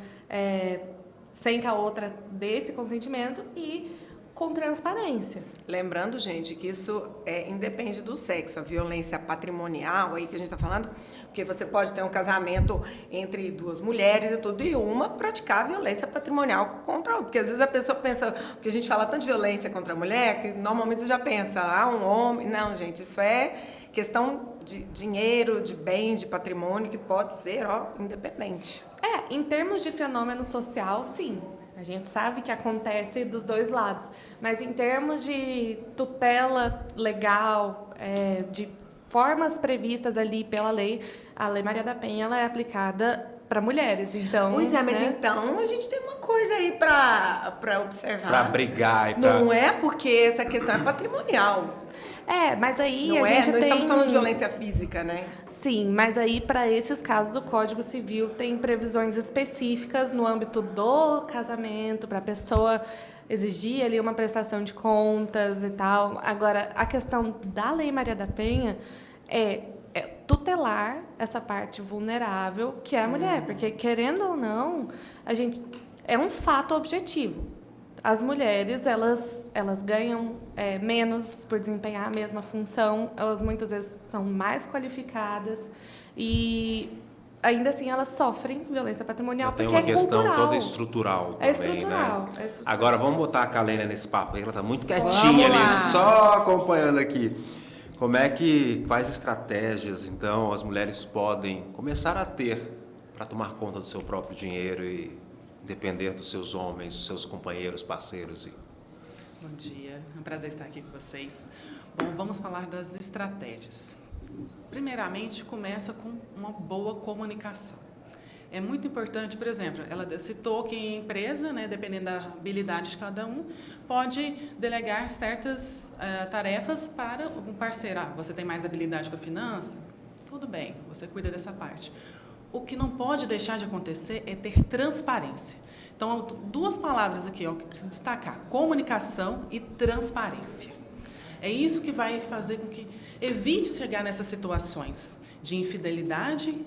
sem que a outra dê esse consentimento e com transparência. Lembrando, gente, que isso independe do sexo. A violência patrimonial aí que a gente está falando, porque você pode ter um casamento entre duas mulheres e tudo, e uma praticar violência patrimonial contra outra. Porque às vezes a pessoa pensa, porque a gente fala tanto de violência contra a mulher, que normalmente você já pensa, um homem. Não, gente, isso é questão de dinheiro, de bem, de patrimônio, que pode ser, independente. Em termos de fenômeno social, sim. A gente sabe que acontece dos dois lados. Mas em termos de tutela legal, de formas previstas ali pela lei, a Lei Maria da Penha ela é aplicada para mulheres. Então, pois é, mas então a gente tem uma coisa aí para observar. Para brigar. Não é porque essa questão é patrimonial. Mas aí não a gente não tem... estamos falando de violência física, né? Sim, mas aí para esses casos o Código Civil tem previsões específicas no âmbito do casamento, para a pessoa exigir ali uma prestação de contas e tal. Agora, a questão da Lei Maria da Penha é tutelar essa parte vulnerável que é a mulher, porque querendo ou não, é um fato objetivo. As mulheres, elas ganham menos por desempenhar a mesma função, elas muitas vezes são mais qualificadas e, ainda assim, elas sofrem violência patrimonial, tem porque uma questão cultural. toda estrutural também, estrutural, né? é estrutural. Agora, vamos botar a Kalênia nesse papo aí, ela está muito quietinha ali, só acompanhando aqui. Quais estratégias, então, as mulheres podem começar a ter para tomar conta do seu próprio dinheiro e depender dos seus homens, dos seus companheiros, parceiros? Bom dia, é um prazer estar aqui com vocês. Bom, vamos falar das estratégias. Primeiramente, começa com uma boa comunicação. É muito importante, por exemplo, ela citou que em empresa, né, dependendo da habilidade de cada um, pode delegar certas tarefas para um parceiro. Você tem mais habilidade com a finança? Tudo bem, você cuida dessa parte. O que não pode deixar de acontecer é ter transparência. Então, duas palavras aqui que preciso destacar: comunicação e transparência. É isso que vai fazer com que evite chegar nessas situações de infidelidade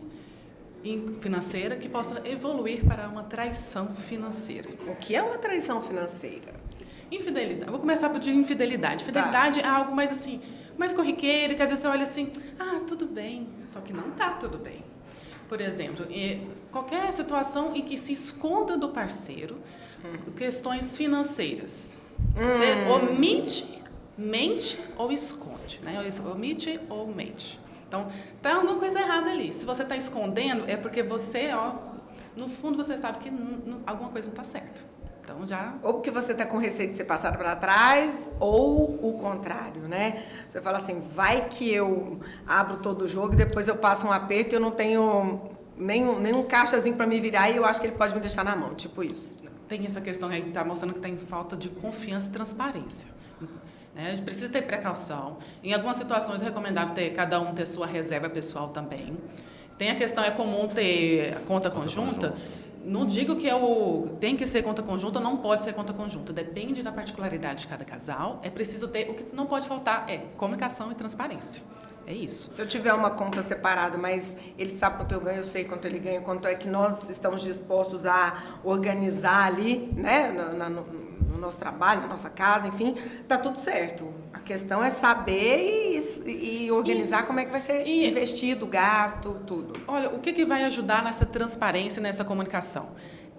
financeira que possa evoluir para uma traição financeira. O que é uma traição financeira? Infidelidade. Vou começar por de infidelidade. Fidelidade é algo mais assim, mais corriqueiro, que às vezes você olha assim, tudo bem, só que não está tudo bem. Por exemplo, qualquer situação em que se esconda do parceiro questões financeiras. Você omite, mente ou esconde, né? Omite ou mente. Então, tá alguma coisa errada ali. Se você está escondendo, é porque você, no fundo, você sabe que alguma coisa não está certo. Então, já... Ou porque você está com receio de ser passado para trás, ou o contrário, né? Você fala assim, vai que eu abro todo o jogo e depois eu passo um aperto e eu não tenho nenhum caixazinho para me virar e eu acho que ele pode me deixar na mão, tipo isso. Tem essa questão aí que está mostrando que tem falta de confiança e transparência. A gente precisa ter precaução. Em algumas situações é recomendável cada um ter sua reserva pessoal também. Tem a questão, é comum ter conta conjunta. Não digo que tem que ser conta conjunta, não pode ser conta conjunta. Depende da particularidade de cada casal. É preciso ter, o que não pode faltar é comunicação e transparência. É isso. Se eu tiver uma conta separada, mas ele sabe quanto eu ganho, eu sei quanto ele ganha, quanto é que nós estamos dispostos a organizar ali, né, no nosso trabalho, na nossa casa, enfim, tá tudo certo. A questão é saber e organizar isso. Como é que vai ser investido, gasto, tudo. Olha, o que vai ajudar nessa transparência, nessa comunicação?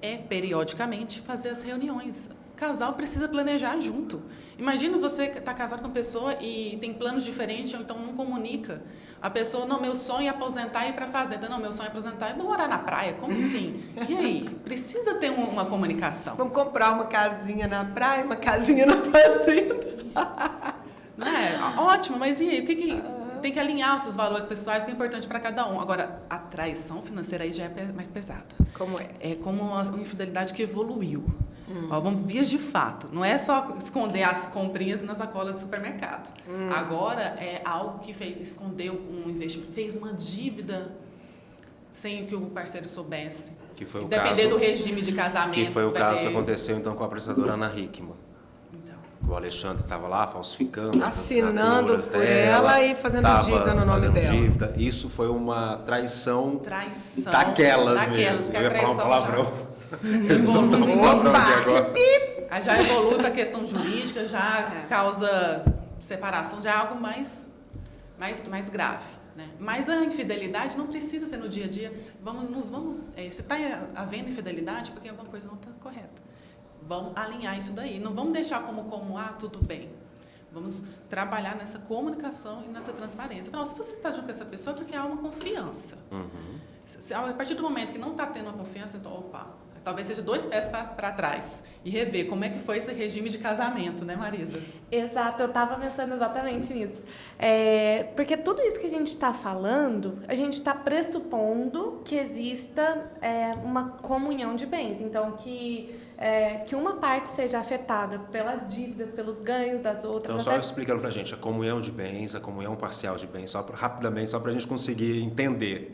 É, periodicamente, fazer as reuniões. O casal precisa planejar junto. Imagina você estar casado com uma pessoa e tem planos diferentes, ou então não comunica. A pessoa, não, meu sonho é aposentar e ir para a fazenda. Não, meu sonho é aposentar e morar na praia. Como assim? E aí? Precisa ter uma comunicação. Vamos comprar uma casinha na praia, uma casinha na fazenda. Não é? Ótimo, mas e aí? O que tem que alinhar os seus valores pessoais, que é importante para cada um. Agora, a traição financeira aí já é mais pesado. Como é? É como uma infidelidade que evoluiu. Ó, vamos vias de fato. Não é só esconder as comprinhas na sacola do supermercado. Agora é algo que escondeu um investimento, fez uma dívida sem que o parceiro soubesse. Que foi o Depender caso, do regime de casamento. que foi o caso que dele. aconteceu então com a apresentadora Ana Hickman. Então, O Alexandre estava lá falsificando as Assinando assinaturas por dela, ela e fazendo tava dívida no nome fazendo dela. dívida. Isso foi uma traição traição. daquelas que mesmo. a Eu ia falar um traição palavrão. já- Eu só tô um palavrão aqui agora. Aí já evolui para a questão jurídica, já causa separação, já é algo mais grave. Né? Mas a infidelidade não precisa ser no dia a dia. Se está havendo infidelidade, porque alguma coisa não está correta. Vamos alinhar isso daí. Não vamos deixar como tudo bem. Vamos trabalhar nessa comunicação e nessa transparência. Afinal, se você está junto com essa pessoa, é porque há uma confiança. A partir do momento que não está tendo uma confiança, então, talvez seja 2 pés para trás e rever como é que foi esse regime de casamento, né, Marisa? Exato, eu estava pensando exatamente nisso. Porque tudo isso que a gente está falando, a gente está pressupondo que exista uma comunhão de bens. Então, que uma parte seja afetada pelas dívidas, pelos ganhos das outras. Então, só explicando pra gente, a comunhão de bens, a comunhão parcial de bens, rapidamente, só pra gente conseguir entender.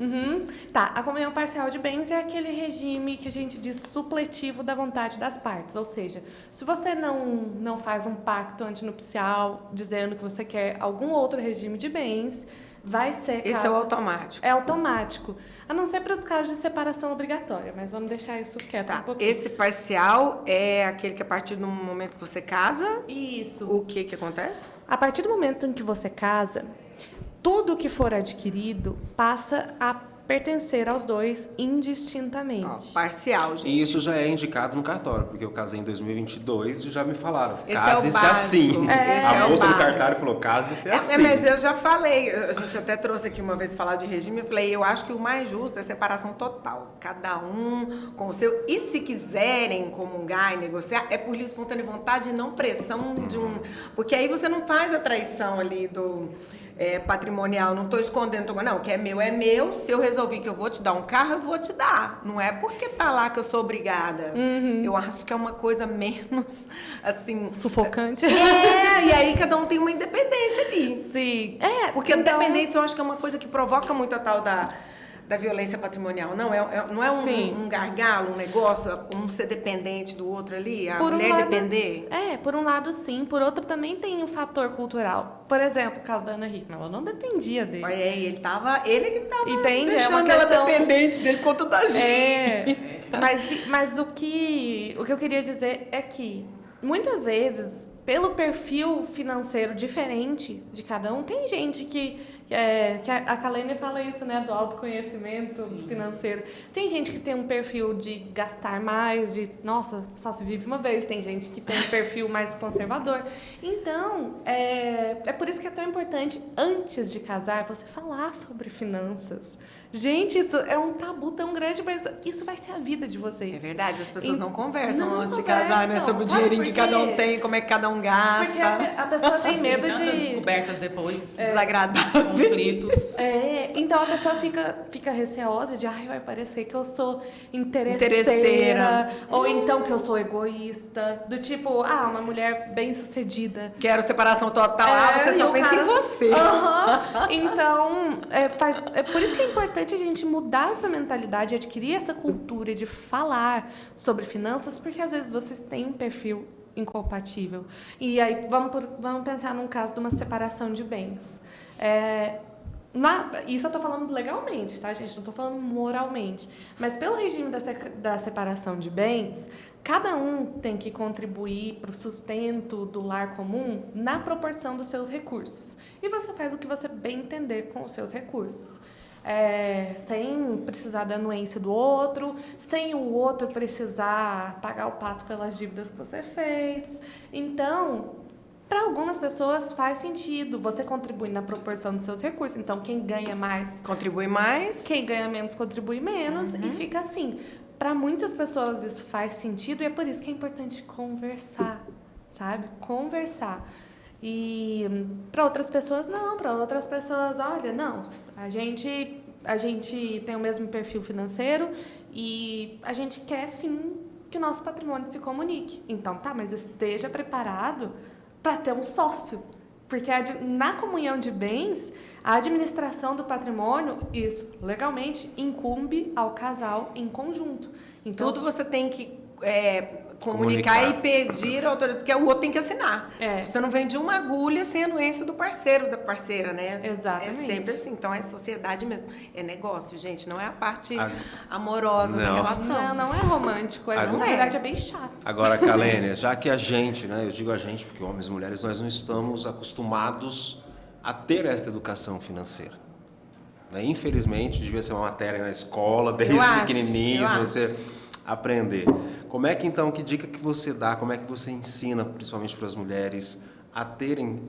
Tá, a comunhão parcial de bens é aquele regime que a gente diz supletivo da vontade das partes. Ou seja, se você não faz um pacto antinupcial dizendo que você quer algum outro regime de bens, vai ser... Esse é o automático. É automático. A não ser para os casos de separação obrigatória, mas vamos deixar isso quieto um pouquinho. Esse parcial é aquele que a partir do momento que você casa, Isso. o que acontece? A partir do momento em que você casa, tudo que for adquirido passa a pertencer aos dois indistintamente. Parcial, gente. E isso já é indicado no cartório, porque eu casei em 2022 e já me falaram, Esse case-se é o básico. assim. Esse A é o moça do básico. cartório falou, case-se assim. Mas eu já falei, a gente até trouxe aqui uma vez falar de regime, eu falei, eu acho que o mais justo é separação total, cada um com o seu, e se quiserem comungar e negociar, é por livre e espontânea vontade e não pressão de porque aí você não faz a traição ali do patrimonial, não estou escondendo, não, o que é meu, se eu resolvi que eu vou te dar um carro, eu vou te dar, não é porque tá lá que eu sou obrigada. Eu acho que é uma coisa menos, assim... Sufocante. E aí cada um tem uma independência ali. Sim. Porque então... a dependência eu acho que é uma coisa que provoca muito a tal da violência patrimonial. Não é Sim. um gargalo, um negócio, um ser dependente do outro ali, a Por um mulher lado, depender. por um lado sim, por outro também tem um fator cultural. Por exemplo, o caso da Ana Hickman, ela não dependia dele. Ele que tava Entende? deixando É uma ela questão... dependente dele por conta da gente. Mas o que eu queria dizer é que, muitas vezes, pelo perfil financeiro diferente de cada um, tem gente que a Kalene fala isso, né, do autoconhecimento financeiro. Tem gente que tem um perfil de gastar mais, de, nossa, só se vive uma vez. Tem gente que tem um perfil mais conservador. Então, é por isso que é tão importante, antes de casar, você falar sobre finanças. Gente, isso é um tabu tão grande, mas isso vai ser a vida de vocês. É verdade, as pessoas não conversam não antes de casar, né? Sobre o Sabe dinheirinho por que cada um quê? tem, como é que cada um gasta. Porque a pessoa tem medo Tem tantas de... descobertas depois, Desagradável. conflitos. Então a pessoa fica receosa de, vai parecer que eu sou Interesseira. interesseira, ou então que eu sou egoísta, do tipo, uma mulher bem-sucedida. Quero separação total. Você e só o pensa cara- em você. Aham. Então, é por isso que é importante a gente mudar essa mentalidade, adquirir essa cultura de falar sobre finanças, porque às vezes vocês têm um perfil incompatível. E aí, vamos pensar num caso de uma separação de bens. Isso eu estou falando legalmente, tá, gente? Não estou falando moralmente. Mas pelo regime da separação de bens, cada um tem que contribuir para o sustento do lar comum na proporção dos seus recursos. E você faz o que você bem entender com os seus recursos. Sem precisar da anuência do outro, sem o outro precisar pagar o pato pelas dívidas que você fez. Então, para algumas pessoas faz sentido você contribuir na proporção dos seus recursos. Então, quem ganha mais... Contribui mais. Quem ganha menos contribui menos e fica assim. Para muitas pessoas isso faz sentido e é por isso que é importante conversar, sabe? Conversar. E para outras pessoas, não. Para outras pessoas, olha, não. A gente tem o mesmo perfil financeiro e a gente quer, sim, que o nosso patrimônio se comunique. Então, tá, mas esteja preparado para ter um sócio. Porque na comunhão de bens, a administração do patrimônio, isso legalmente incumbe ao casal em conjunto. Então, Tudo você tem que comunicar e pedir a autoridade, porque o outro tem que assinar. Você não vende uma agulha sem anuência do parceiro, da parceira, né? Exatamente. É sempre assim. Então, é sociedade mesmo. É negócio, gente. Não é a parte amorosa da relação. Não é romântico. Na verdade, é bem chato. Agora, Kalênia, já que a gente, né, eu digo a gente porque homens e mulheres, nós não estamos acostumados a ter essa educação financeira. Né? Infelizmente, devia ser uma matéria na escola, desde pequenininho, você aprender. Como é que, então, que dica que você dá, como é que você ensina, principalmente para as mulheres, a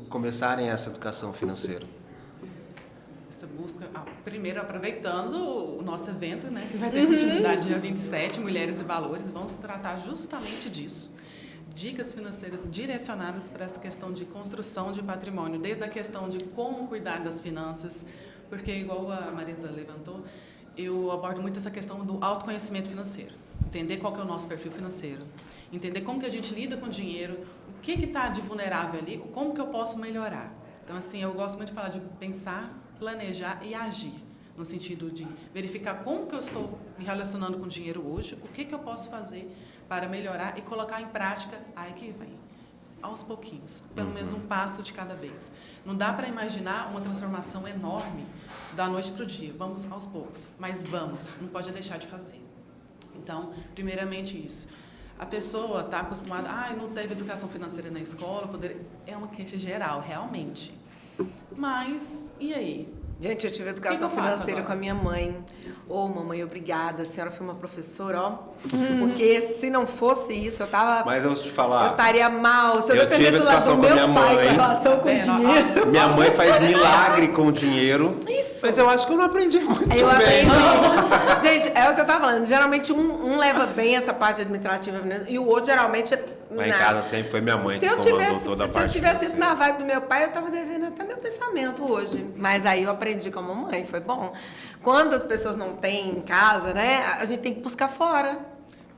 começarem essa educação financeira? Essa busca, primeiro aproveitando o nosso evento, né, que vai ter continuidade dia 27, Mulheres e Valores, vamos tratar justamente disso. Dicas financeiras direcionadas para essa questão de construção de patrimônio, desde a questão de como cuidar das finanças, porque, igual a Marisa levantou, eu abordo muito essa questão do autoconhecimento financeiro. Entender qual que é o nosso perfil financeiro, entender como que a gente lida com o dinheiro, o que está de vulnerável ali, como que eu posso melhorar. Então, assim, eu gosto muito de falar de pensar, planejar e agir, no sentido de verificar como que eu estou me relacionando com o dinheiro hoje, o que eu posso fazer para melhorar e colocar em prática, aí que vem, aos pouquinhos, pelo menos um passo de cada vez. Não dá para imaginar uma transformação enorme da noite para o dia, vamos aos poucos, mas vamos, não pode deixar de fazer. Então, primeiramente isso. A pessoa está acostumada, não teve educação financeira na escola, é uma queixa geral, realmente. Mas, e aí? Gente, eu tive educação financeira com a minha mãe. Mamãe, obrigada. A senhora foi uma professora, ó. Porque se não fosse isso, eu tava... Mas eu vou te falar... Eu estaria mal. Se eu tive dependesse do lado educação do com a meu minha pai mãe. com relação com dinheiro... Minha mãe faz milagre com o dinheiro. Isso. Mas eu acho que eu não aprendi muito bem. Gente, é o que eu tava falando. Geralmente, um leva bem essa parte administrativa e o outro, geralmente... Lá em casa sempre foi minha mãe que comandou toda a parte. Se eu tivesse ido na vibe do meu pai, eu tava devendo até meu pensamento hoje. Mas aí eu aprendi com a mamãe, foi bom. Quando as pessoas não têm em casa, né, a gente tem que buscar fora.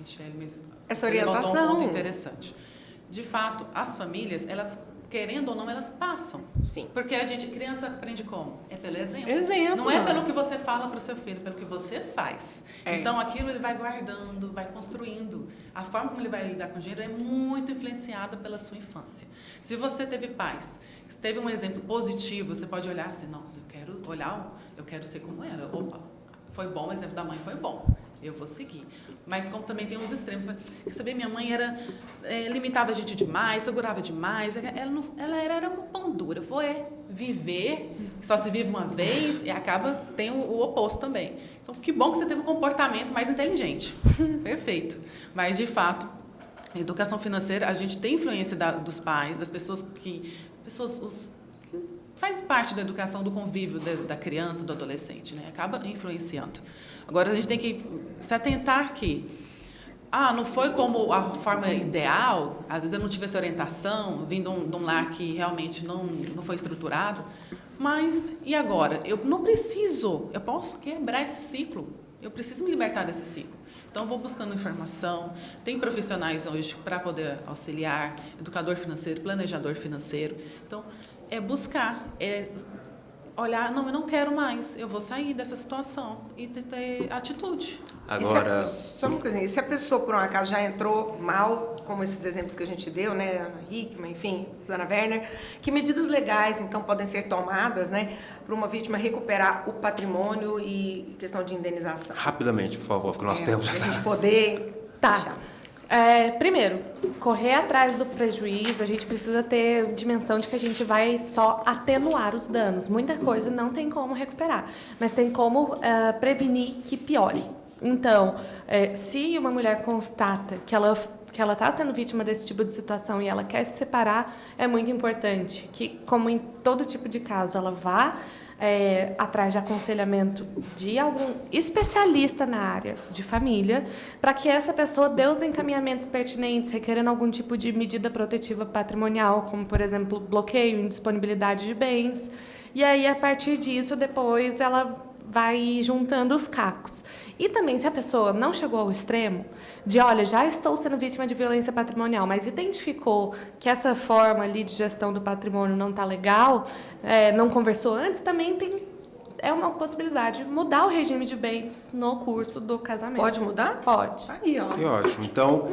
Michele, mesmo. Essa orientação. Você levantou um ponto interessante. De fato, as famílias, elas, querendo ou não, elas passam. Sim. Porque a criança aprende como? É pelo exemplo. Exemplo. Não é pelo que você fala para o seu filho, pelo que você faz. Então, aquilo ele vai guardando, vai construindo. A forma como ele vai lidar com o dinheiro é muito influenciada pela sua infância. Se você teve pais, teve um exemplo positivo, você pode olhar assim, nossa, eu quero ser como ela. Opa, foi bom, o exemplo da mãe foi bom. Eu vou seguir. Mas como também tem uns extremos. Quer saber, minha mãe limitava a gente demais, segurava demais. Ela era uma pão dura. Eu vou viver, só se vive uma vez, e tem o oposto também. Então, que bom que você teve um comportamento mais inteligente. Perfeito. Mas, de fato, a educação financeira, a gente tem influência dos pais, das pessoas que faz parte da educação, do convívio da criança, do adolescente, né? Acaba influenciando. Agora, a gente tem que se atentar que não foi como a forma ideal, às vezes eu não tive essa orientação, vindo de um lar que realmente não foi estruturado, mas e agora? Eu posso quebrar esse ciclo, eu preciso me libertar desse ciclo. Então, vou buscando informação, tem profissionais hoje para poder auxiliar, educador financeiro, planejador financeiro. Então, buscar, olhar, eu não quero mais, eu vou sair dessa situação e ter atitude. Agora... Só uma coisinha, e se a pessoa, por um acaso, já entrou mal, como esses exemplos que a gente deu, né, Ana Hickman, enfim, Susana Werner, que medidas legais, então, podem ser tomadas, né, para uma vítima recuperar o patrimônio e questão de indenização? Rapidamente, por favor, porque nós temos... Para a gente poder... Tá. Primeiro, correr atrás do prejuízo, a gente precisa ter dimensão de que a gente vai só atenuar os danos. Muita coisa não tem como recuperar, mas tem como prevenir que piore. Então, se uma mulher constata que ela está sendo vítima desse tipo de situação e ela quer se separar, é muito importante que, como em todo tipo de caso, ela vá atrás de aconselhamento de algum especialista na área de família, para que essa pessoa dê os encaminhamentos pertinentes, requerendo algum tipo de medida protetiva patrimonial, como, por exemplo, bloqueio, indisponibilidade de bens. E aí, a partir disso, depois ela vai juntando os cacos. E também, se a pessoa não chegou ao extremo de, olha, já estou sendo vítima de violência patrimonial, mas identificou que essa forma ali de gestão do patrimônio não está legal, não conversou antes, também é uma possibilidade de mudar o regime de bens no curso do casamento. Pode mudar? Pode. Aí, ó. Que ótimo. Então,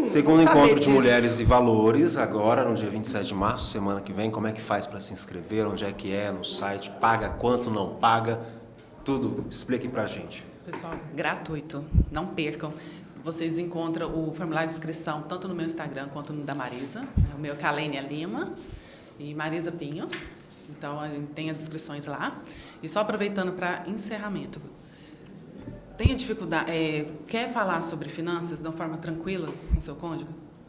segundo não sabia encontro de disso. Mulheres e Valores, agora no dia 27 de março, semana que vem, como é que faz para se inscrever? Onde é que é? No site? Paga quanto? Não paga? Tudo. Expliquem pra gente. Pessoal, gratuito, não percam. Vocês encontram o formulário de inscrição tanto no meu Instagram quanto no da Marisa. O meu é Kalênia Lima e Marisa Pinho. Então, tem as inscrições lá. E só aproveitando para encerramento. Tem dificuldade, quer falar sobre finanças de uma forma tranquila com seu cônjuge?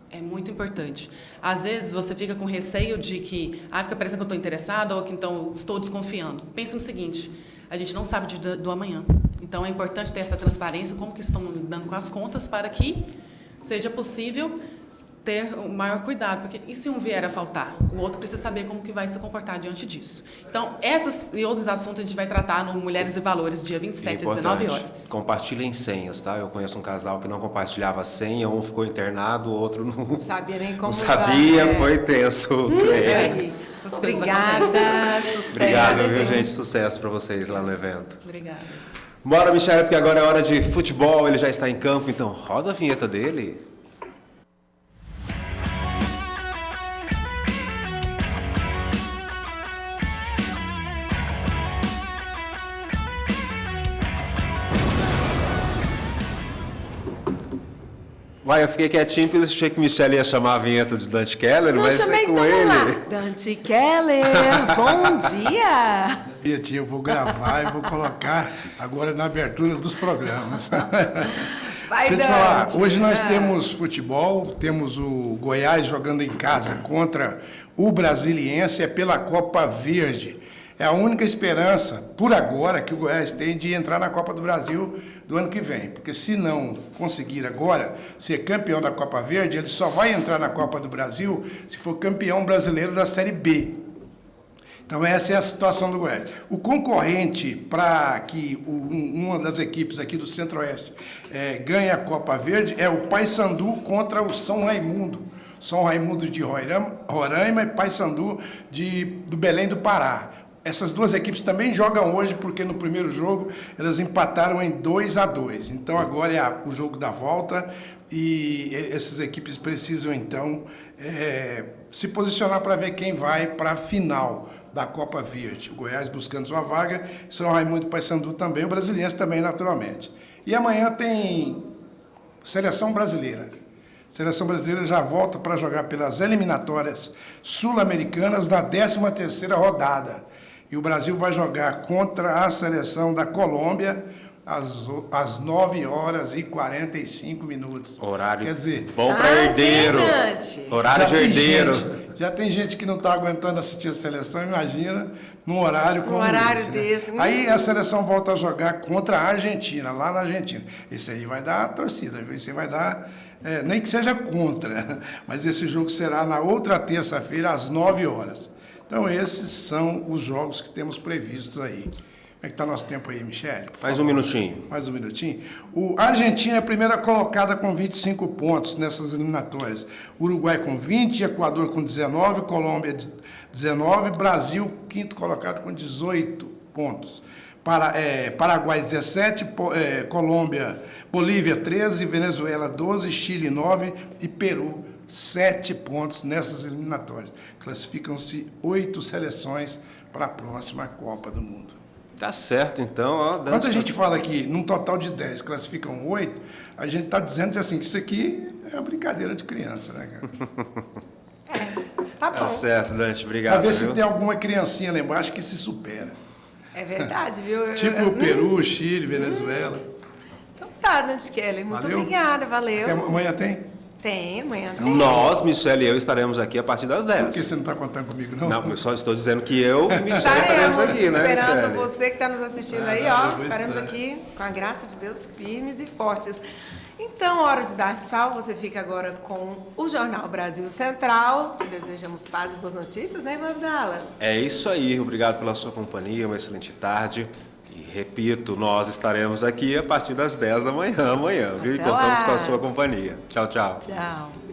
É muito importante. Às vezes você fica com receio de que, fica parecendo que eu estou interessada ou que então estou desconfiando. Pensa no seguinte, a gente não sabe do amanhã. Então é importante ter essa transparência, como que estão lidando com as contas para que seja possível ter o maior cuidado, porque e se um vier a faltar? O outro precisa saber como que vai se comportar diante disso. Então, essas e outros assuntos a gente vai tratar no Mulheres e Valores, dia 27 às 19 horas. Compartilhem senhas, tá? Eu conheço um casal que não compartilhava senha, um ficou internado, o outro não Sabia nem como não sabia, usar, foi tenso. Essas coisas Obrigada, acontecem. sucesso. Obrigado, viu, gente? Sucesso pra vocês lá no evento. Obrigada. Bora, Michele, porque agora é hora de futebol, ele já está em campo, então roda a vinheta dele. Vai, eu fiquei quietinho porque eu achei que o Michele ia chamar a vinheta de Dante Keller, Não mas chamei, é com então ele. vamos lá. Dante Keller, bom dia. Tia, eu vou gravar e vou colocar agora na abertura dos programas. Vai, Deixa eu te Dante. falar, hoje nós temos futebol, temos o Goiás jogando em casa contra o Brasiliense, é pela Copa Verde. É a única esperança, por agora, que o Goiás tem de entrar na Copa do Brasil do ano que vem. Porque se não conseguir agora ser campeão da Copa Verde, ele só vai entrar na Copa do Brasil se for campeão brasileiro da Série B. Então essa é a situação do Goiás. O concorrente para que uma das equipes aqui do Centro-Oeste ganhe a Copa Verde é o Paysandu contra o São Raimundo. São Raimundo de Roraima e Paysandu do Belém do Pará. Essas duas equipes também jogam hoje, porque no primeiro jogo elas empataram em 2-2. Então agora é o jogo da volta e essas equipes precisam então se posicionar para ver quem vai para a final da Copa Verde. O Goiás buscando sua vaga, São Raimundo e Paysandu também, o Brasiliense também naturalmente. E amanhã tem Seleção Brasileira. A Seleção Brasileira já volta para jogar pelas eliminatórias sul-americanas na 13ª rodada. E o Brasil vai jogar contra a seleção da Colômbia às 9h45. Horário Quer dizer, bom para herdeiro. Dante. Horário de herdeiro. Já tem gente que não está aguentando assistir a seleção, imagina, num horário como horário esse. desse. Né? Aí a seleção volta a jogar contra a Argentina, lá na Argentina. Esse aí vai dar torcida, viu? Esse aí vai dar, nem que seja contra, mas esse jogo será na outra terça-feira, às 9h. Então, esses são os jogos que temos previstos aí. Como é que está nosso tempo aí, Michele? Mais um minutinho. Mais um minutinho. A Argentina é a primeira colocada com 25 pontos nessas eliminatórias. Uruguai com 20, Equador com 19, Colômbia 19, Brasil quinto colocado com 18 pontos. Paraguai 17, Bolívia 13, Venezuela 12, Chile 9 e Peru 7 pontos nessas eliminatórias. Classificam-se 8 seleções para a próxima Copa do Mundo. Tá certo, então. Ó, Dante, Quando a gente fala aqui, num total de 10, classificam 8, a gente está dizendo assim, que isso aqui é uma brincadeira de criança, né, cara? Tá bom. Tá certo, Dante. Obrigado. Para ver se viu? tem alguma criancinha lá embaixo que se supera. É verdade, viu? Tipo o Peru, Chile, Venezuela. Então tá, Dante Keller. Muito Valeu? obrigada, valeu. Até amanhã tem? Tem, amanhã tem. Nós, Michele e eu, estaremos aqui a partir das Por que 10. você não está contando comigo, não? Não, eu só estou dizendo que eu e Michele estaremos Estaremos aqui, né, esperando Michele? você que está nos assistindo aí, eu ó. vou Estaremos estar. aqui, com a graça de Deus, firmes e fortes. Então, hora de dar tchau. Você fica agora com o Jornal Brasil Central. Te desejamos paz e boas notícias, né, Ivan Abdala? É isso aí. Obrigado pela sua companhia. Uma excelente tarde. E repito, nós estaremos aqui a partir das 10 da manhã amanhã, viu? E Até contamos lá. com a sua companhia. Tchau, tchau. Tchau.